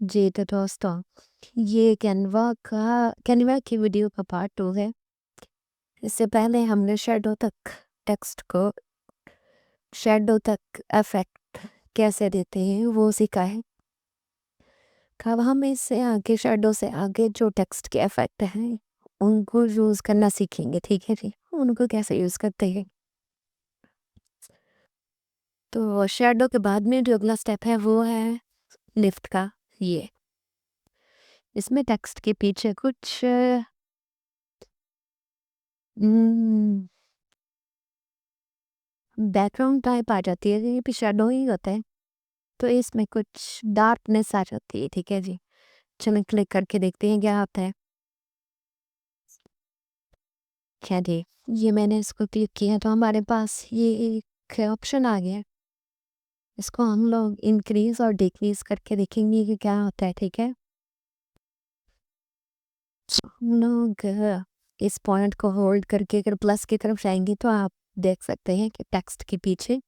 जी, तो दोस्तों, ये कैनवा की वीडियो का पार्ट 2 है। इससे पहले हमने शैडो तक इफ़ेक्ट कैसे देते हैं वो सीखा है। अब हम इससे आगे शैडो से आगे जो टेक्स्ट के इफ़ेक्ट हैं, उनको यूज़ करना सीखेंगे, ठीक है जी? उनको कैसे यूज़ करते हैं। तो शैडो के बाद में जो अगला स्टेप है वो है लिफ्ट का ये। इसमें टेक्स्ट के पीछे कुछ उम बैकग्राउंड टाइप आ जाती है, ये भी शैडो ही होता है। तो इसमें कुछ डार्कनेस आ जाती है, ठीक है जी। चलो क्लिक करके देखते हैं क्या आता है। क्या जी, ये मैंने इसको क्लिक किया तो हमारे पास ये एक ऑप्शन आ गया। इसको हम लोग इंक्रीज़ और डिक्रीज़ करके देखेंगे कि क्या होता है, ठीक है। हम लोग इस पॉइंट को होल्ड करके अगर प्लस की तरफ जाएंगे तो आप देख सकते हैं कि टेक्स्ट के पीछे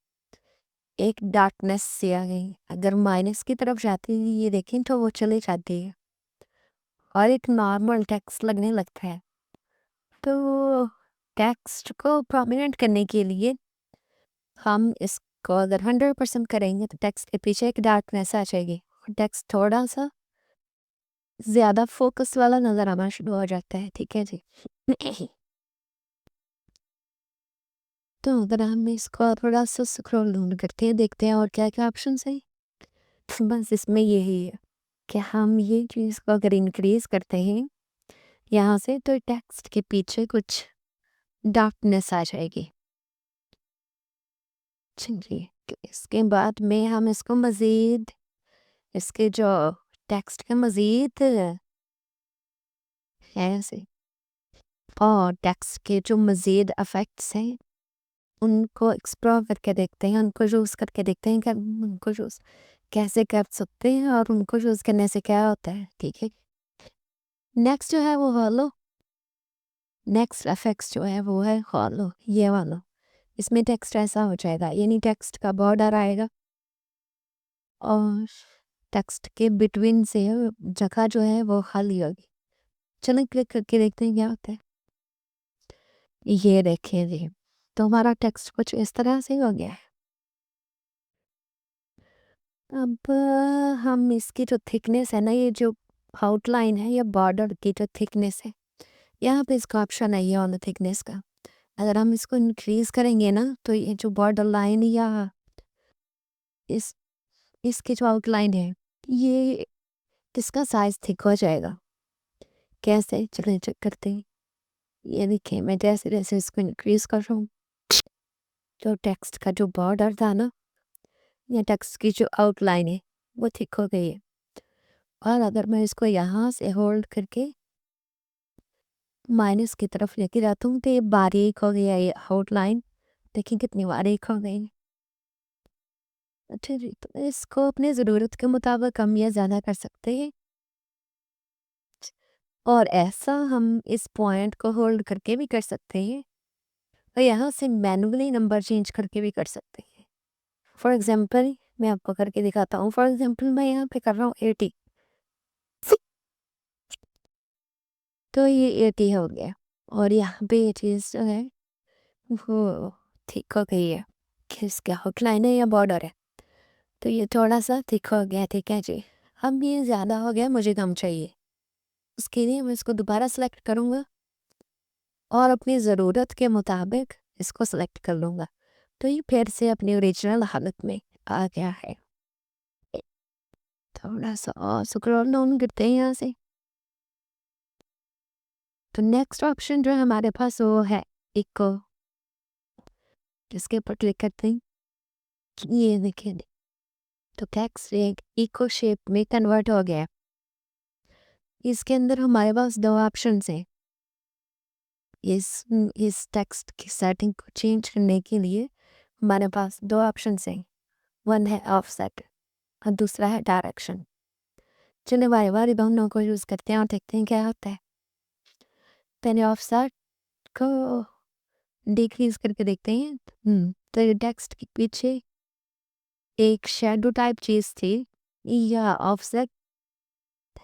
एक डार्कनेस सी आ गई। अगर माइनस की तरफ जाती है ये देखें तो वो चली जाती है और एक नॉर्मल टेक्स्ट लगने लगता है। तो टेक्स्ट को प्रोमिनेंट करने के लिए हम इसको अगर 100% करेंगे तो टेक्स्ट के पीछे एक डार्कनेस आ जाएगी और टेक्स्ट थोड़ा सा ज़्यादा फोकस वाला नज़र आना शुरू हो जाता है, ठीक है जी। तो अगर हम इसको थोड़ा सा स्क्रॉल डाउन करते हैं देखते हैं और क्या क्या ऑप्शन है। बस इसमें यही है कि हम ये चीज़ को अगर इंक्रीज़ करते हैं यहाँ से तो टेक्स्ट के पीछे कुछ डार्कनेस आ जाएगी। चलिए, तो इसके बाद में हम इसको मज़ीद इसके जो टेक्स्ट के मज़ीद ऐसे और टेक्स्ट के जो मज़ीद इफ़ेक्ट्स हैं, उनको एक्सप्लोर करके देखते हैं, उनको यूज़ करके देखते हैं कि हम उनको यूज़ कैसे कर सकते हैं और उनको यूज़ करने से क्या होता है, ठीक है। नेक्स्ट जो है वो हॉलो नेक्स्ट इफ़ेक्ट्स जो है वो है हॉलो, ये वाला। इसमें टेक्स्ट ऐसा हो जाएगा, यानी टेक्स्ट का बॉर्डर आएगा और टेक्स्ट के बिटवीन से जगह जो है वो खाली होगी। चलें क्लिक करके देखते हैं क्या होता है। ये देखिए जी, तो हमारा टेक्स्ट कुछ इस तरह से हो गया है। अब हम इसकी जो थिकनेस है ना, ये जो आउटलाइन है या बॉर्डर की जो थिकनेस है, यहाँ पे इसका ऑप्शन है ये ऑन द थिकनेस का। अगर हम इसको इंक्रीज़ करेंगे ना तो ये जो बॉर्डर लाइन या इस इसकी जो आउटलाइन है, ये इसका साइज़ थिक हो जाएगा। कैसे? चलिए चेक करते हैं। ये देखिए मैं जैसे-जैसे इसको इंक्रीज़ कर रहा हूँ, तो टेक्स्ट का जो बॉर्डर था ना, या टेक्स्ट की जो आउटलाइन है, वो थिक हो गई है। और अगर मैं इसको यहाँ से होल्ड करके माइनस की तरफ लेके जाता हूँ, तो ये बारीक हो गया ये आउटलाइन। देखिए कितनी बारीक हो गई। अच्छा जी, तो इसको अपने ज़रूरत के मुताबिक कम या ज़्यादा कर सकते हैं। और ऐसा हम इस पॉइंट को होल्ड करके भी कर सकते हैं और यहाँ से मैनुअली नंबर चेंज करके भी कर सकते हैं। फॉर एग्ज़ाम्पल मैं आपको करके दिखाता हूँ। फॉर एग्ज़ाम्पल मैं यहाँ पे कर रहा हूँ 80, तो ये 80 हो गया और यहाँ पे ये चीज़ जो है वो ठीक हो गई है कि इसका आउटलाइन है या बॉर्डर है, तो ये थोड़ा सा थिक हो गया, ठीक है जी। अब ये ज़्यादा हो गया, मुझे कम चाहिए। उसके लिए मैं इसको दोबारा सेलेक्ट करूँगा और अपनी ज़रूरत के मुताबिक इसको सेलेक्ट कर लूँगा। तो ये फिर से अपनी ओरिजिनल हालत में आ गया है। थोड़ा सा और स्क्रॉल डाउन करते हैं यहाँ से। तो नेक्स्ट ऑप्शन जो है हमारे पास वो है इको, जिसके ऊपर क्लिक करते हैं। ये देखिए, तो टेक्स्ट एक इको शेप में कन्वर्ट हो गया। इसके अंदर हमारे पास दो ऑप्शन हैं। इस टेक्स्ट की सेटिंग को चेंज करने के लिए हमारे पास दो ऑप्शन हैं। वन है ऑफसेट और दूसरा है डायरेक्शन। चलिए बारी बारी दोनों को यूज़ करते हैं और देखते हैं क्या होता है। पहले ऑफसेट को डिक्रीज करके देखते हैं। तो ये टेक्स्ट के पीछे एक शैडो टाइप चीज़ थी या ऑफसेट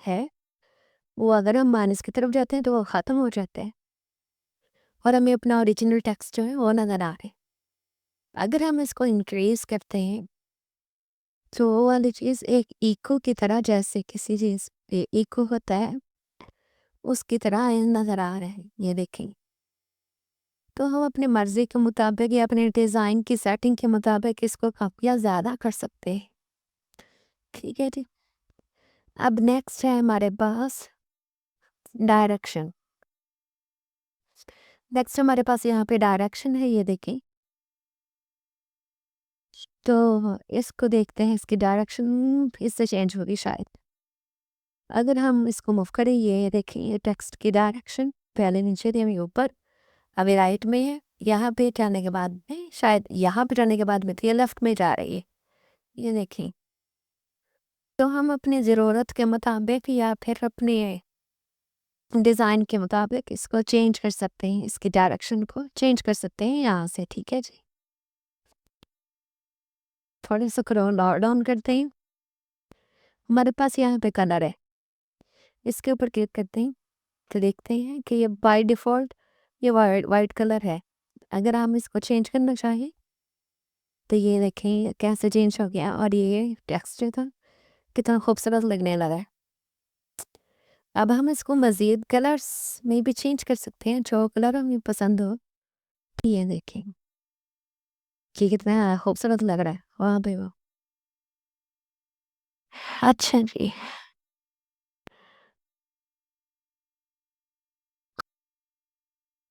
है वो अगर हम माइनस की तरफ जाते हैं तो वो ख़त्म हो जाता है और हमें अपना ओरिजिनल टेक्स्ट जो है वो नज़र आ रहा है। अगर हम इसको इंक्रीज़ करते हैं तो वो वाली चीज़ एक इको की तरह, जैसे किसी चीज़ पे इको होता है उसकी तरह नज़र आ रहा है, ये देखें। तो हम अपनी मर्ज़ी के मुताबिक या अपने डिज़ाइन की सेटिंग के मुताबिक इसको काफ़ी ज़्यादा कर सकते हैं। ठीक है जी। अब नेक्स्ट है हमारे पास डायरेक्शन। नेक्स्ट हमारे पास यहाँ पे डायरेक्शन है, ये देखें। तो इसको देखते हैं, इसकी डायरेक्शन इससे चेंज होगी शायद। अगर हम इसको मूव करें, ये देखें, ये टेक्स्ट की डायरेक्शन पहले नीचे थी, अभी ऊपर, अभी राइट में है। यहाँ पे जाने के बाद में शायद यहाँ पे जाने के बाद में थी, लेफ्ट में जा रही है, ये देखें। तो हम अपनी ज़रूरत के मुताबिक या फिर अपने डिज़ाइन के मुताबिक इसको चेंज कर सकते हैं, इसकी डायरेक्शन को चेंज कर सकते हैं यहाँ से। ठीक है जी। थोड़े से स्क्रॉल और डाउन करते हैं। हमारे पास यहाँ पे कलर है, इसके ऊपर क्लिक करते हैं तो देखते हैं कि ये बाय डिफ़ॉल्ट ये वाइट वाइट कलर है। अगर हम इसको चेंज करना चाहें तो ये देखें कैसे चेंज हो गया और ये टेक्स्ट जो था कितना खूबसूरत लगने लगा है। अब हम इसको मज़ीद कलर्स में भी चेंज कर सकते हैं, जो कलर हमें पसंद हो। ये देखें कि कितना खूबसूरत लग रहा है वहाँ पे वो। अच्छा जी।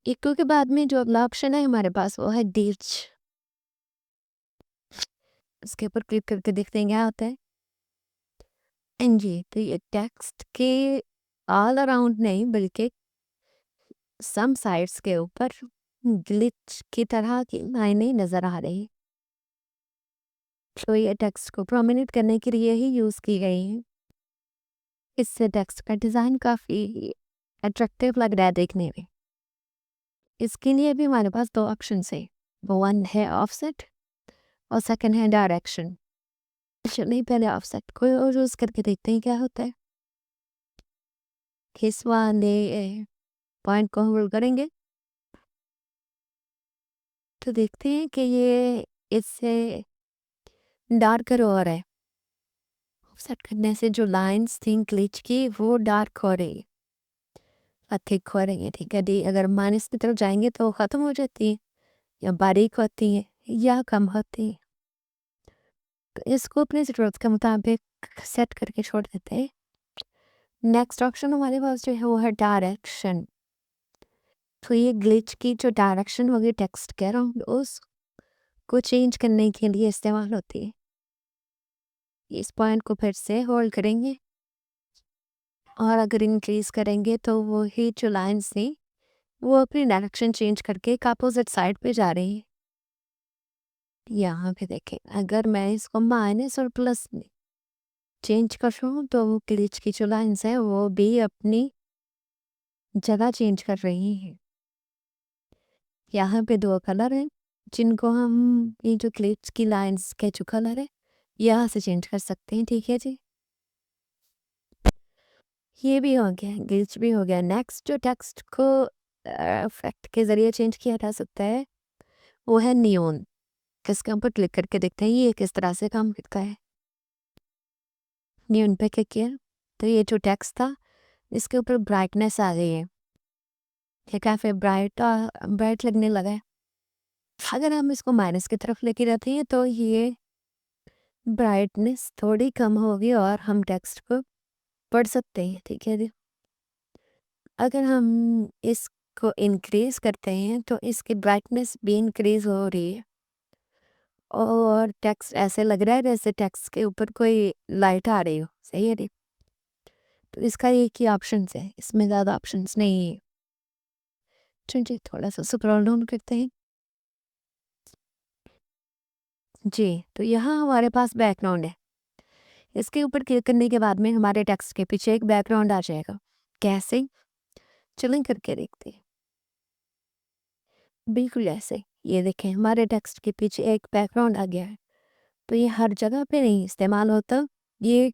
इको के बाद में जो अगला ऑप्शन है हमारे पास वो है डीच। इसके ऊपर क्लिक करके देखते हैं क्या होता है। जी, तो ये टेक्स्ट के ऑल अराउंड नहीं बल्कि सम साइड्स के ऊपर ग्लिच की तरह की लाइनें नज़र आ रही हैं। तो ये टेक्स्ट को प्रोमिनेंट करने के लिए ही यूज़ की गई हैं। इससे टेक्स्ट का डिज़ाइन काफ़ी अट्रैक्टिव लग रहा है देखने में। इसके लिए भी हमारे पास दो ऑप्शन है, वन है ऑफसेट और सेकंड है डायरेक्शन। चलिए पहले ऑफसेट को यूज़ करके देखते हैं क्या होता है। इस वाले पॉइंट को होल्ड करेंगे तो देखते हैं कि ये इससे डार्कर हो रहा है। ऑफसेट करने से जो लाइंस थी ग्लिच की वो डार्क हो रही है, थिक हो रही है। ठीक है डी, अगर माइनस की तरफ जाएंगे तो ख़त्म हो जाती है या बारीक होती है या कम होती है। तो इसको अपने ज़रूरत के मुताबिक सेट करके छोड़ देते हैं। नेक्स्ट ऑप्शन हमारे पास जो है वो है डायरेक्शन। तो ये ग्लिच की जो डायरेक्शन होगी टेक्स्ट के अराउंड उसको चेंज करने के लिए इस्तेमाल होती है। इस पॉइंट को फिर से होल्ड करेंगे और अगर इंक्रीज करेंगे तो वो ही जो लाइन्स थी वो अपनी डायरेक्शन चेंज करके एक अपोजिट साइड पे जा रही है। यहाँ पे देखें, अगर मैं इसको माइनस और प्लस में चेंज कर दूँ तो वो ग्लिच की जो लाइन्स है वो भी अपनी जगह चेंज कर रही हैं। यहाँ पे दो कलर हैं जिनको हम ये जो क्लिप्स की लाइंस के जो कलर है यहाँ से चेंज कर सकते हैं। ठीक है जी, ये भी हो गया, ग्लिच भी हो गया। नेक्स्ट जो टेक्स्ट को इफेक्ट के ज़रिए चेंज किया जा सकता है वो है नियॉन। इसके ऊपर क्लिक करके देखते हैं ये किस तरह से काम करता है। नियॉन पे क्लिक किया तो ये जो टेक्स्ट था इसके ऊपर ब्राइटनेस आ गई है। ये काफ़ी ब्राइट ब्राइट लगने लगा है। अगर हम इसको माइनस की तरफ लेके जाते हैं तो ये ब्राइटनेस थोड़ी कम होगी और हम टेक्स्ट को पढ़ सकते हैं। ठीक है जी, अगर हम इसको इंक्रीज करते हैं तो इसकी ब्राइटनेस भी इंक्रीज हो रही है और टेक्स्ट ऐसे लग रहा है जैसे टेक्स्ट के ऊपर कोई लाइट आ रही हो। सही है जी, तो इसका एक ही ऑप्शन है, इसमें ज़्यादा ऑप्शंस नहीं है। चलिए थोड़ा सा स्क्रॉल डाउन करते हैं। जी, तो यहाँ हमारे पास बैकग्राउंड है। इसके ऊपर क्लिक करने के बाद में हमारे टेक्स्ट के पीछे एक बैकग्राउंड आ जाएगा। कैसे, चलें करके देखते हैं। बिल्कुल ऐसे, ये देखें हमारे टेक्स्ट के पीछे एक बैकग्राउंड आ गया है। तो ये हर जगह पे नहीं इस्तेमाल होता, ये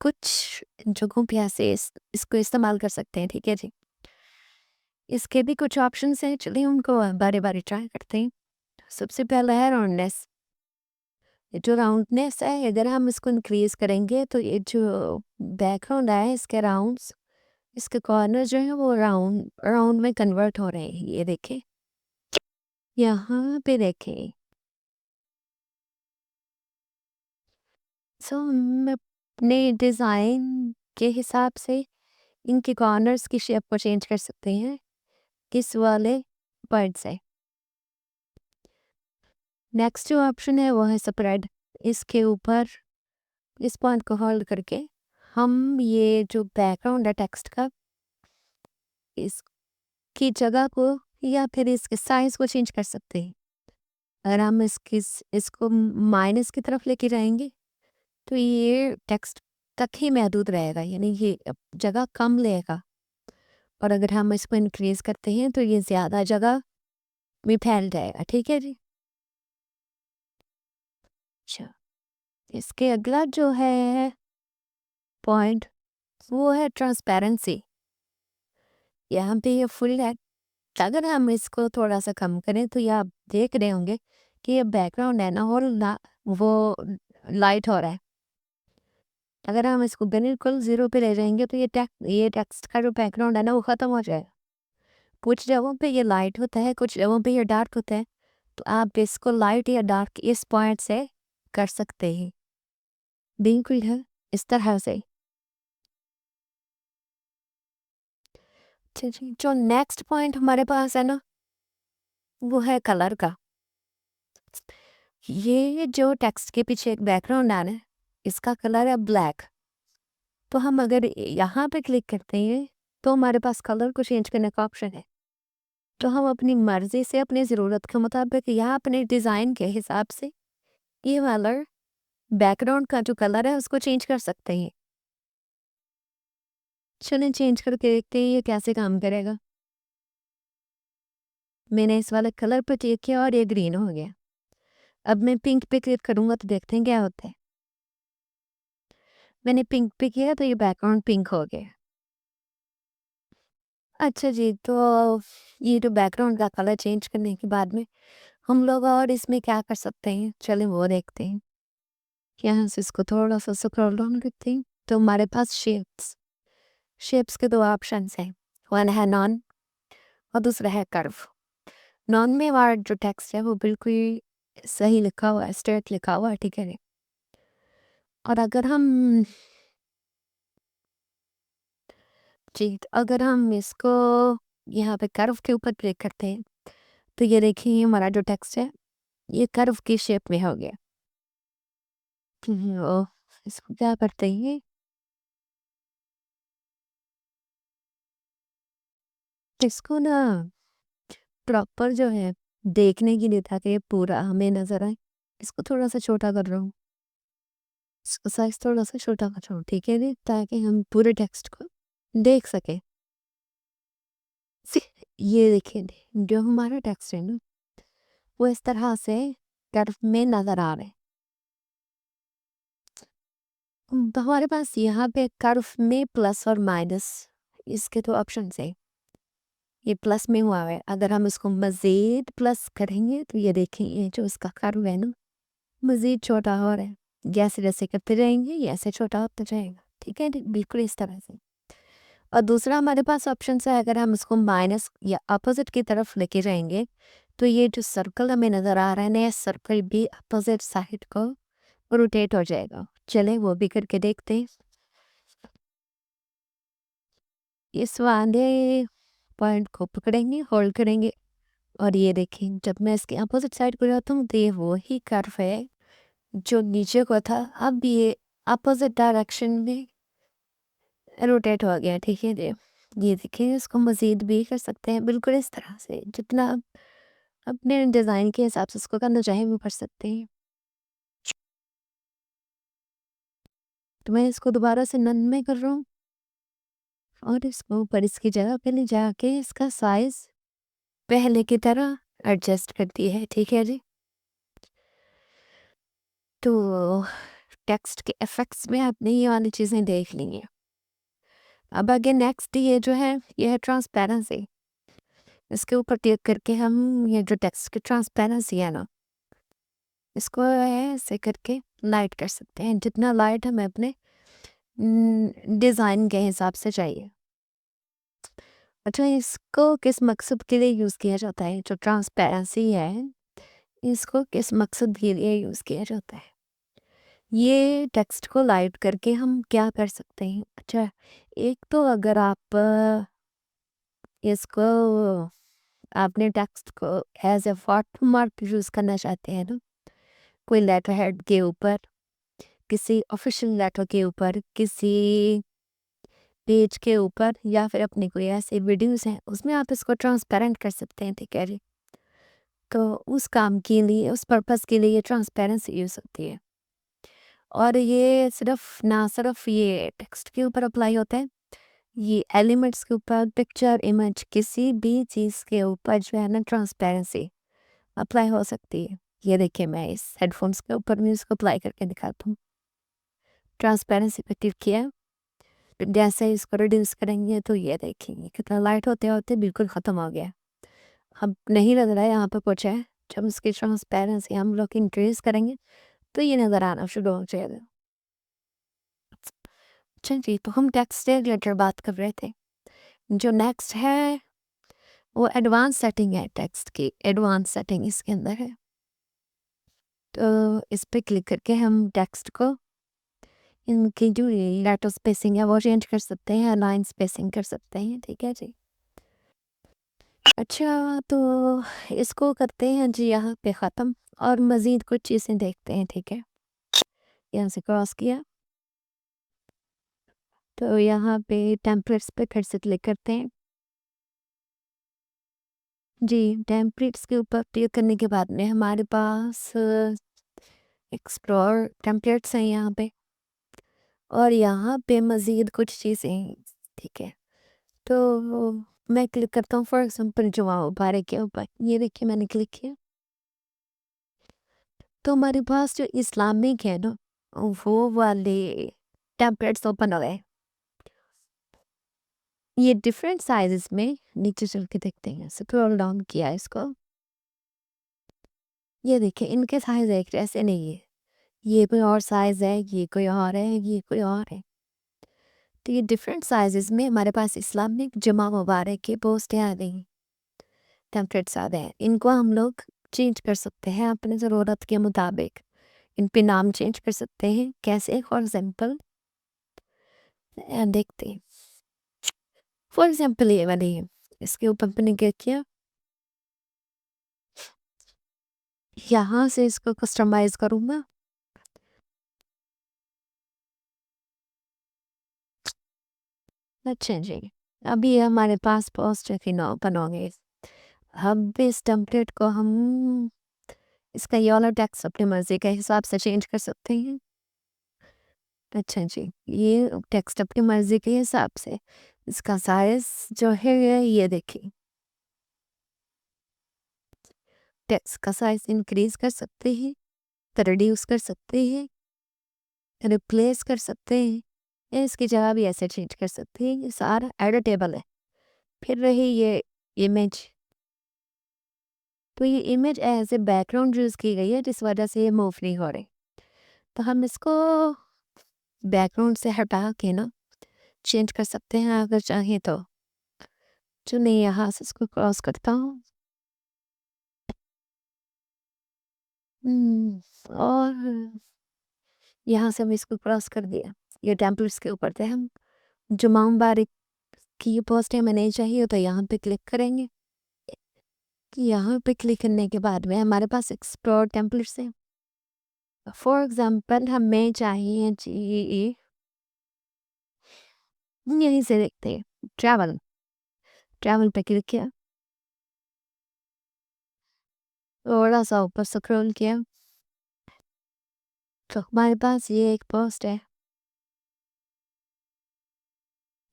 कुछ जगहों पे ऐसे इसको इस्तेमाल कर सकते हैं, ठीक है जी। इसके भी कुछ ऑप्शंस हैं, चलिए उनको बारी-बारी ट्राई करते हैं। सबसे पहला है राउंडनेस। ये जो राउंडनेस है, अगर हम इसको इंक्रीज़ करेंगे तो ये जो बैकग्राउंड है इसके राउंड्स, इसके कॉर्नर जो हैं वो राउंड राउंड में कन्वर्ट हो रहे हैं। ये देखें, यहाँ पे देखें। सो हम अपने डिज़ाइन के हिसाब से इनके कॉर्नर्स की शेप को चेंज कर सकते हैं, किस वाले पॉइंट से। नेक्स्ट जो ऑप्शन है वो है स्प्रेड। इसके ऊपर इस पॉइंट को होल्ड करके हम ये जो बैकग्राउंड है टेक्स्ट का, इसकी जगह को या फिर इसके साइज को चेंज कर सकते हैं। अगर हम इसको माइनस की तरफ लेके जाएंगे तो ये टेक्स्ट तक ही महदूद रहेगा, यानी ये जगह कम लेगा। और अगर हम इसको इंक्रीज करते हैं तो ये ज़्यादा जगह में फैल जाएगा, ठीक है जी। अच्छा, इसके अगला जो है पॉइंट वो है ट्रांसपेरेंसी। यहाँ पे ये फुल है, अगर हम इसको थोड़ा सा कम करें तो ये आप देख रहे होंगे कि ये बैकग्राउंड है ना, और वो लाइट हो रहा है। अगर हम इसको बिल्कुल ज़ीरो पे ले जाएंगे तो ये टेक्स्ट का जो बैकग्राउंड है ना वो ख़त्म हो जाएगा। कुछ जगहों पे ये लाइट होता है, कुछ जगहों पे ये डार्क होता है, तो आप इसको लाइट या डार्क इस पॉइंट से कर सकते हैं, बिल्कुल है इस तरह से। अच्छा जी, जो नेक्स्ट पॉइंट हमारे पास है ना वो है कलर का। ये जो टेक्स्ट के पीछे एक बैकग्राउंड है ना, इसका कलर है ब्लैक। तो हम अगर यहाँ पे क्लिक करते हैं तो हमारे पास कलर को चेंज करने का ऑप्शन है। तो हम अपनी मर्ज़ी से अपनी ज़रूरत के मुताबिक या अपने डिज़ाइन के हिसाब से ये वाला बैकग्राउंड का जो कलर है उसको चेंज कर सकते हैं। चलें चेंज करके देखते हैं ये कैसे काम करेगा। मैंने इस वाले कलर पे क्लिक किया और ये ग्रीन हो गया। अब मैं पिंक पे क्लिक करूँगा तो देखते हैं क्या होता है। मैंने पिंक पे किया तो ये बैकग्राउंड पिंक हो गया। अच्छा जी, तो ये जो बैकग्राउंड का कलर चेंज करने के बाद में हम लोग और इसमें क्या कर सकते हैं, चलें वो देखते हैं। यहाँ से इसको थोड़ा-सा स्क्रॉल डाउन करते हैं, तो हमारे पास शेप्स शेप्स के 2 ऑप्शंस हैं, वन है नॉन और दूसरा है कर्व। नॉन में हमारा जो टेक्स्ट है वो बिल्कुल सही लिखा हुआ है, स्ट्रेट लिखा हुआ है, ठीक है। और अगर हम इसको यहाँ पे कर्व के ऊपर क्लिक करते हैं तो ये देखिए हमारा जो टेक्स्ट है ये कर्व की शेप में हो गया। ओ, इसको क्या करते हैं, इसको ना प्रॉपर जो है देखने के लिए ताकि ये पूरा हमें नजर आए, इसको थोड़ा सा छोटा कर रहा हूँ। इसका साइज थोड़ा सा छोटा कर रहा हूँ, ठीक है जी, ताकि हम पूरे टेक्स्ट को देख सके। ये देखिए जो हमारा टेक्स्ट है ना वो इस तरह से कर्व में नजर आ रहे हैं। तो हमारे पास यहाँ पे कर्व में प्लस और माइनस इसके तो ऑप्शन है। ये प्लस में हुआ है, अगर हम इसको मज़ीद प्लस करेंगे तो ये देखें ये जो इसका कर्व है ना मज़ीद छोटा हो रहा है। जैसे जैसे करते जाएंगे ये ऐसे छोटा होता जाएगा, ठीक है, बिल्कुल इस तरह से। और दूसरा हमारे पास ऑप्शन है, अगर हम इसको माइनस या अपोजिट की तरफ लेके जाएंगे तो ये जो सर्कल हमें नज़र आ रहा है ना सर्कल भी अपोजिट साइड को रोटेट हो जाएगा। चलें वो भी करके देखते हैं। इस वाले पॉइंट को पकड़ेंगे, होल्ड करेंगे और ये देखें जब मैं इसके अपोजिट साइड को जाता हूँ तो ये वो ही कर्व है जो नीचे को था, अब ये अपोजिट डायरेक्शन में रोटेट हो गया, ठीक है जी। ये देखिए इसको मज़ीद भी कर सकते हैं बिल्कुल इस तरह से, जितना अपने डिज़ाइन के हिसाब से इसको करना चाहें वो कर सकते हैं। तो मैं इसको दोबारा से नन में कर रहा हूँ और इसको ऊपर इसकी जगह पे ले जाके इसका साइज़ पहले की तरह एडजस्ट करती है, ठीक है जी। तो टेक्स्ट के इफ़ेक्ट्स में आपने ये वाली चीज़ें देख ली हैं। अब आगे नेक्स्ट ये जो है, ये है ट्रांसपेरेंसी। इसके ऊपर क्लिक करके हम ये जो टेक्स्ट की ट्रांसपेरेंसी है ना, इसको ऐसे करके लाइट कर सकते हैं। जितना लाइट हमें अपने डिज़ाइन के हिसाब से चाहिए। अच्छा, इसको किस मकसद के लिए यूज़ किया जाता है? जो ट्रांसपेरेंसी है, इसको किस मकसद के लिए यूज़ किया जाता है? ये टेक्स्ट को लाइट करके हम क्या कर सकते हैं? अच्छा, एक तो अगर आप इसको आपने टेक्स्ट को एज़ अ वाटरमार्क यूज़ करना चाहते हैं ना, कोई लेटर हेड के ऊपर, किसी ऑफ़िशियल लेटर के ऊपर, किसी पेज के ऊपर, या फिर अपनी कोई ऐसी वीडियोज़ हैं, उसमें आप इसको ट्रांसपेरेंट कर सकते हैं, ठीक है जी। तो उस काम के लिए, उस पर्पज़ के लिए ये ट्रांसपेरेंसी यूज़ होती है। और ये सिर्फ़ ये टेक्स्ट के ऊपर अप्लाई होता है, ये एलिमेंट्स के ऊपर, पिक्चर, इमेज, किसी भी चीज़ के ऊपर जो है ना, ट्रांसपेरेंसी अप्लाई हो सकती है। ये देखिए, मैं इस हेडफ़ोन्स के ऊपर भी इसको अप्लाई करके दिखाता हूँ। ट्रांसपेरेंसी पे क्लिक किया, जैसे ही इसको रिड्यूस करेंगे तो ये देखिए कितना लाइट होते-होते बिल्कुल ख़त्म हो गया। अब नहीं लग रहा है यहाँ पे कुछ है। जब इसकी ट्रांसपेरेंसी हम लोग इंक्रीज़ करेंगे तो ये नज़र आना शुरू हो जाएगा। अच्छा जी, तो हम टेक्स्ट से रिलेटेड बात कर रहे थे। जो नेक्स्ट है वो एडवांस सेटिंग है टेक्स्ट की, एडवांस सेटिंग इसके अंदर है। तो इस पे क्लिक करके हम टेक्स्ट को, इनकी जो लेटर स्पेसिंग है वो चेंज कर सकते हैं, लाइन स्पेसिंग कर सकते हैं, ठीक है जी। अच्छा, तो इसको करते हैं जी यहाँ पे ख़त्म, और मज़ीद कुछ चीज़ें देखते हैं, ठीक है। यहाँ से क्रॉस किया, तो यहाँ पे टेम्पलेट्स पे फिर से क्लिक करते हैं। जी, टेम्पलेट्स के ऊपर क्लिक करने के बाद में हमारे पास एक्सप्लोर टेम्पलेट्स हैं यहाँ पे, और यहाँ पे मज़ीद कुछ चीज़ें हैं, ठीक है। तो मैं क्लिक करता हूँ फॉर एग्ज़ाम्पल जुमा मुबारक के ऊपर। ये देखिए, मैंने क्लिक किया, तो हमारे पास जो इस्लामिक है ना, वो वाले टेम्पलेट्स ओपन हो गए। ये डिफरेंट साइज़ेस में नीचे चल के देखते हैं, स्क्रॉल डाउन किया इसको। ये देखिए, इनके साइज़ एक जैसे नहीं है। ये कोई और साइज़ है, ये कोई और है, ये कोई और है। तो ये डिफरेंट साइज़ेस में हमारे पास इस्लामिक जुमा मुबारक की पोस्टें आ गई, टेम्पलेट्स आ गए हैं। इनको हम लोग चेंज कर सकते हैं अपनी ज़रूरत के मुताबिक। इन पे नाम चेंज कर सकते हैं। कैसे? फॉर एग्ज़ाम्पल देखते हैं। फॉर एग्ज़ाम्पल ये वाली है, इसके ऊपर मैंने क्या किया, यहाँ से इसको कस्टमाइज़ करूँगा। अच्छा जी, अभी हमारे पास पोस्ट की नौ बनोगे। अब इस टेम्पलेट को हम, इसका ये वाला टेक्स्ट अपनी मर्ज़ी के हिसाब से चेंज कर सकते हैं। अच्छा जी, ये टेक्स्ट अपनी मर्ज़ी के हिसाब से, इसका साइज़ जो है ये देखिए, टेक्स्ट का साइज़ इंक्रीज़ कर सकते हैं, रिड्यूस कर सकते हैं, रिप्लेस कर सकते हैं, या इसकी जगह भी ऐसे चेंज कर सकते हैं। ये सारा एडिटेबल है। फिर रही ये इमेज, तो ये image as a background use की गई है, जिस वजह से ये मूव नहीं हो रही। तो हम इसको बैकग्राउंड से हटा के ना चेंज कर सकते हैं अगर चाहें तो। चलिए यहाँ से इसको क्रॉस करता हूँ। और यहाँ से हम इसको क्रॉस कर दिया। ये टेम्पलेट्स के ऊपर थे हम। जुमा मुबारक की ये पोस्ट हमें नहीं चाहिए, तो यहाँ पे क्लिक करेंगे। यहाँ पे क्लिक करने के बाद में हमारे पास एक्सप्लोर टेम्पलेट्स है। फॉर एग्जांपल हमें चाहिए जी, यहीं से देखते हैं, ट्रैवल। ट्रैवल पे क्लिक किया, थोड़ा सा ऊपर स्क्रॉल किया, तो हमारे पास ये एक पोस्ट है।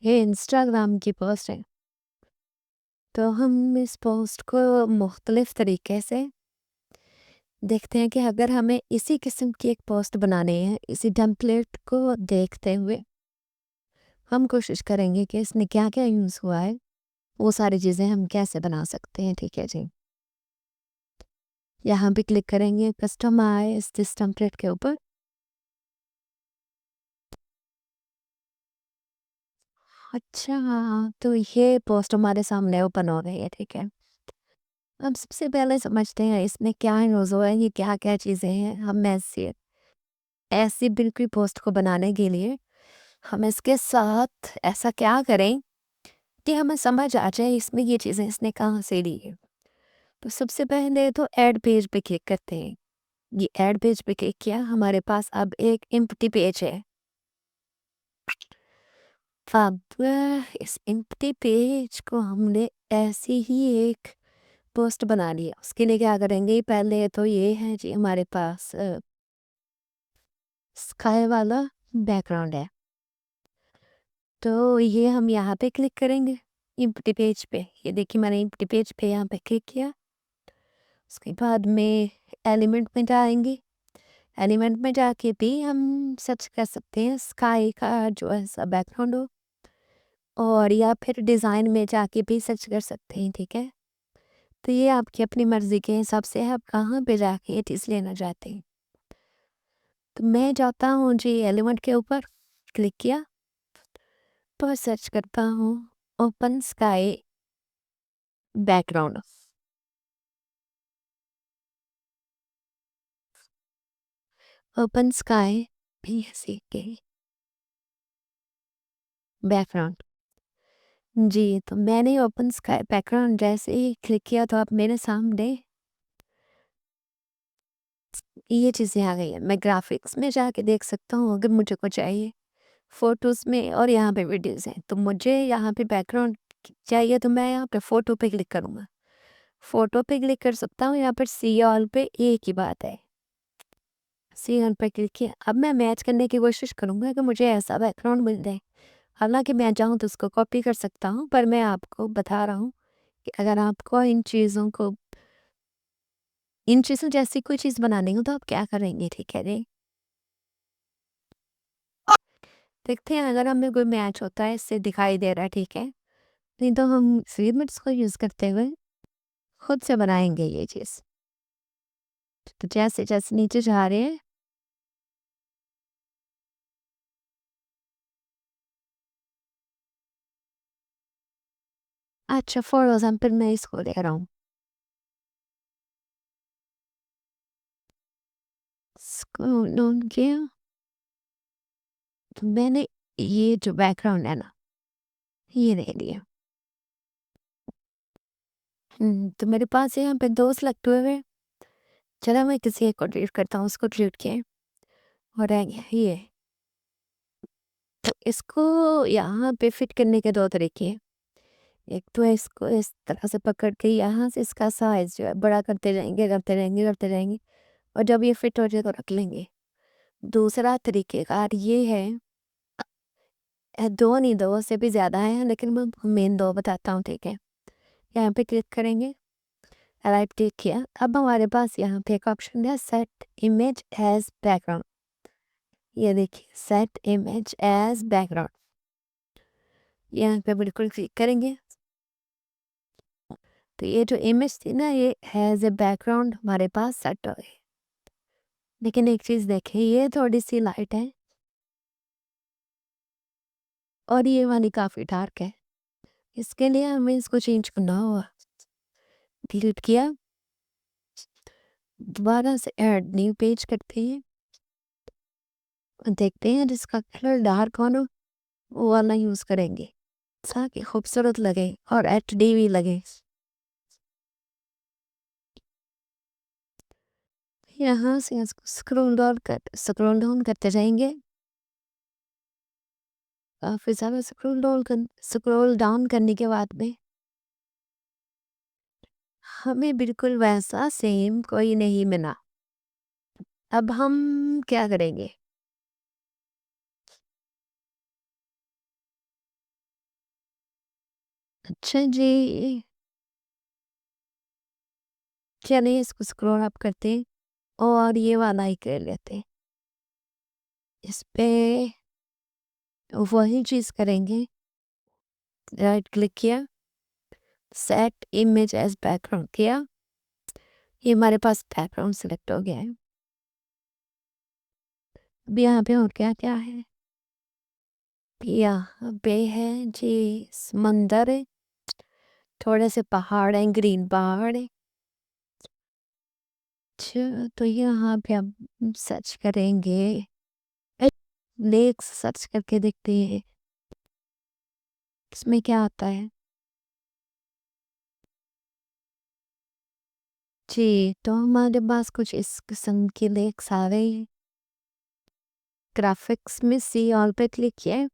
ये इंस्टाग्राम की पोस्ट है। तो हम इस पोस्ट को मुख्तलिफ तरीके से देखते हैं कि अगर हमें इसी किस्म की एक पोस्ट बनानी है, इसी टेम्पलेट को देखते हुए हम कोशिश करेंगे कि इसमें क्या-क्या यूज़ हुआ है, वो सारी चीज़ें हम कैसे बना सकते हैं, ठीक है जी। यहाँ पे क्लिक करेंगे कस्टमाइज़ दिस टेम्पलेट के ऊपर। अच्छा, तो ये पोस्ट हमारे सामने ओपन हो रही है, ठीक है। अब सबसे पहले समझते हैं इसमें क्या यूज़ हुआ है, ये क्या-क्या चीज़ें हैं। हम ऐसे ऐसी बिल्कुल पोस्ट को बनाने के लिए हम इसके साथ ऐसा क्या करें कि हमें समझ आ जाए इसमें ये चीज़ें इसने कहाँ से ली है। तो सबसे पहले तो ऐड पेज पे क्लिक करते हैं। ये ऐड पेज पे क्लिक किया, हमारे पास अब एक एम्प्टी पेज है। अब इस एम्प्टी पेज को हमने ऐसी ही एक पोस्ट बना ली है। उसके लिए क्या करेंगे, पहले तो ये है जी हमारे पास स्काई वाला बैकग्राउंड है। तो ये हम यहाँ पे क्लिक करेंगे एम्प्टी पेज पे। ये देखिए मैंने एम्प्टी पेज पे यहाँ पे क्लिक किया। उसके बाद में एलिमेंट में जाएंगे। एलिमेंट में जाके भी हम सर्च कर सकते हैं स्काई का जो ऐसा बैकग्राउंड हो, और या फिर डिज़ाइन में जाके भी सर्च कर सकते हैं, ठीक है। तो ये आपकी अपनी मर्ज़ी के हिसाब से है, आप कहाँ पे जाके ये चीज़ लेना चाहते हैं। तो मैं जाता हूँ जी एलिमेंट के ऊपर, क्लिक किया तो सर्च करता हूँ open sky background. Open sky PSA के बैकग्राउंड। जी, तो मैंने ओपन स्काई बैकग्राउंड जैसे ही क्लिक किया तो अब मेरे सामने ये चीज़ें आ गई हैं। मैं ग्राफ़िक्स में जाके देख सकता हूँ अगर मुझे कुछ चाहिए, फ़ोटोज़ में, और यहाँ पे वीडियोज़ हैं। तो मुझे यहाँ पे बैकग्राउंड चाहिए तो मैं यहाँ पे फ़ोटो पे क्लिक करूँगा। फ़ोटो पे क्लिक कर सकता हूँ, यहाँ पर सी ऑल पे एक ही बात है। सी ऑल पे क्लिक किया। अब मैं मैच करने की कोशिश करूँगा कि मुझे ऐसा बैकग्राउंड मिल जाए। हालाँकि मैं चाहूँ तो उसको कॉपी कर सकता हूँ, पर मैं आपको बता रहा हूँ कि अगर आपको इन चीज़ों जैसी कोई चीज़ बनानी हो तो आप क्या करेंगे, ठीक है जी। देखते हैं अगर हमें कोई मैच होता है, इससे दिखाई दे रहा है, ठीक है। नहीं तो हम सीमेंट्स को यूज़ करते हुए खुद से बनाएँगे ये चीज़। तो जैसे-जैसे नीचे जा रहे हैं, अच्छा फॉर एग्ज़ाम्पल मैं इसको ले रहा हूँ। इसको डाउन किया, तो मैंने ये जो बैकग्राउंड है ना, ये ले लिया। तो मेरे पास यहाँ पे 2 सेलेक्ट हुए हुए हैं। चलो मैं किसी एक को डिलीट करता हूँ, उसको डिलीट किया और रह गया ये। तो इसको यहाँ पे फिट करने के 2 तरीके हैं। एक तो है इसको इस तरह से पकड़ के यहाँ से इसका साइज़ जो है बड़ा करते जाएँगे, करते जाएँगे, करते जाएँगे, और जब ये फिट हो जाए तो रख लेंगे। दूसरा तरीक़ेकार ये है, 2 नहीं 2 से भी ज़्यादा है, लेकिन मैं मेन 2 बताता हूँ, ठीक है। यहाँ पे क्लिक करेंगे, राइट क्लिक किया, अब हमारे पास यहाँ पे एक ऑप्शन है सेट इमेज एज़ बैकग्राउंड। ये देखिए सेट इमेज एज़ बैकग्राउंड, यहाँ पे बिल्कुल क्लिक करेंगे। तो ये जो इमेज थी ना, ये एज़ ए बैकग्राउंड हमारे पास सेट हो गई। लेकिन एक चीज़ देखिए, ये थोड़ी-सी लाइट है और ये वाली काफ़ी डार्क है। इसके लिए हमें इसको चेंज करना होगा। डिलीट किया, दोबारा से ऐड न्यू पेज करते हैं और देखते हैं जिसका कलर डार्क हो ना, वो वाला यूज़ करेंगे ताकि खूबसूरत लगे और एचडी भी लगे। यहाँ से इसको स्क्रॉल डाउन करते जाएंगे। काफ़ी ज़्यादा स्क्रॉल डाउन करने के बाद में हमें बिल्कुल वैसा सेम कोई नहीं मिला। अब हम क्या करेंगे? अच्छा जी, चलिए इसको स्क्रॉल अप करते हैं। और ये वाला ही कर लेते हैं। इस पे वही चीज़ करेंगे, राइट क्लिक किया, सेट इमेज एज़ बैकग्राउंड किया, ये हमारे पास बैकग्राउंड सेलेक्ट हो गया है। अब यहाँ पे और क्या-क्या है? यहाँ पे है जी समंदर है, थोड़े से पहाड़ हैं, ग्रीन पहाड़ है। अच्छा, तो यहाँ पे हम सर्च करेंगे, लेक्स सर्च करके देखते हैं, इसमें क्या आता है? जी, तो हमारे पास कुछ इस किस्म के लेक्स आ रहे हैं। ग्राफिक्स में सी ऑल पे क्लिक किया,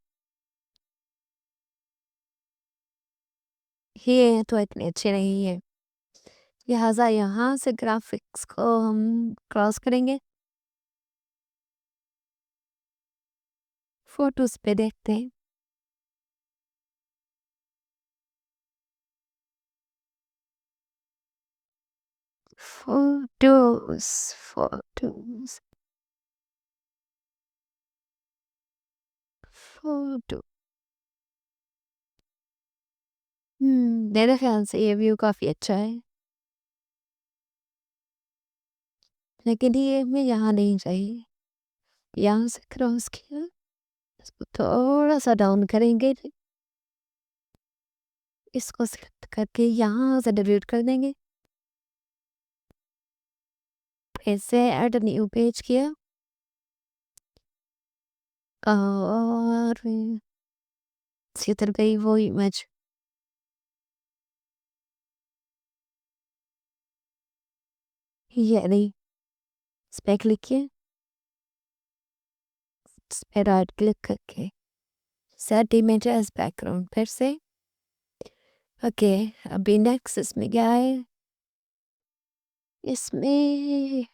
ये तो इतने अच्छे नहीं है, लिहाजा यहाँ से ग्राफिक्स को हम क्रॉस करेंगे, फोटोज पे देखते हैं। Photos, photos, photo. मेरे ख्याल से ये व्यू काफ़ी अच्छा है, लेकिन ये हमें यहाँ नहीं चाहिए। यहाँ से क्रॉस किया, इसको थोड़ा सा डाउन करेंगे, इसको सेलेक्ट करके यहाँ से डिलीट कर देंगे, फिर से ऐड न्यू पेज किया और इसी तरह ही वो इमेज, ये नहीं, इस पे क्लिक किया, इस पे राइट क्लिक करके सेट इमेज एज बैकग्राउंड, फिर से ओके। अभी नेक्स्ट इसमें क्या है? इसमें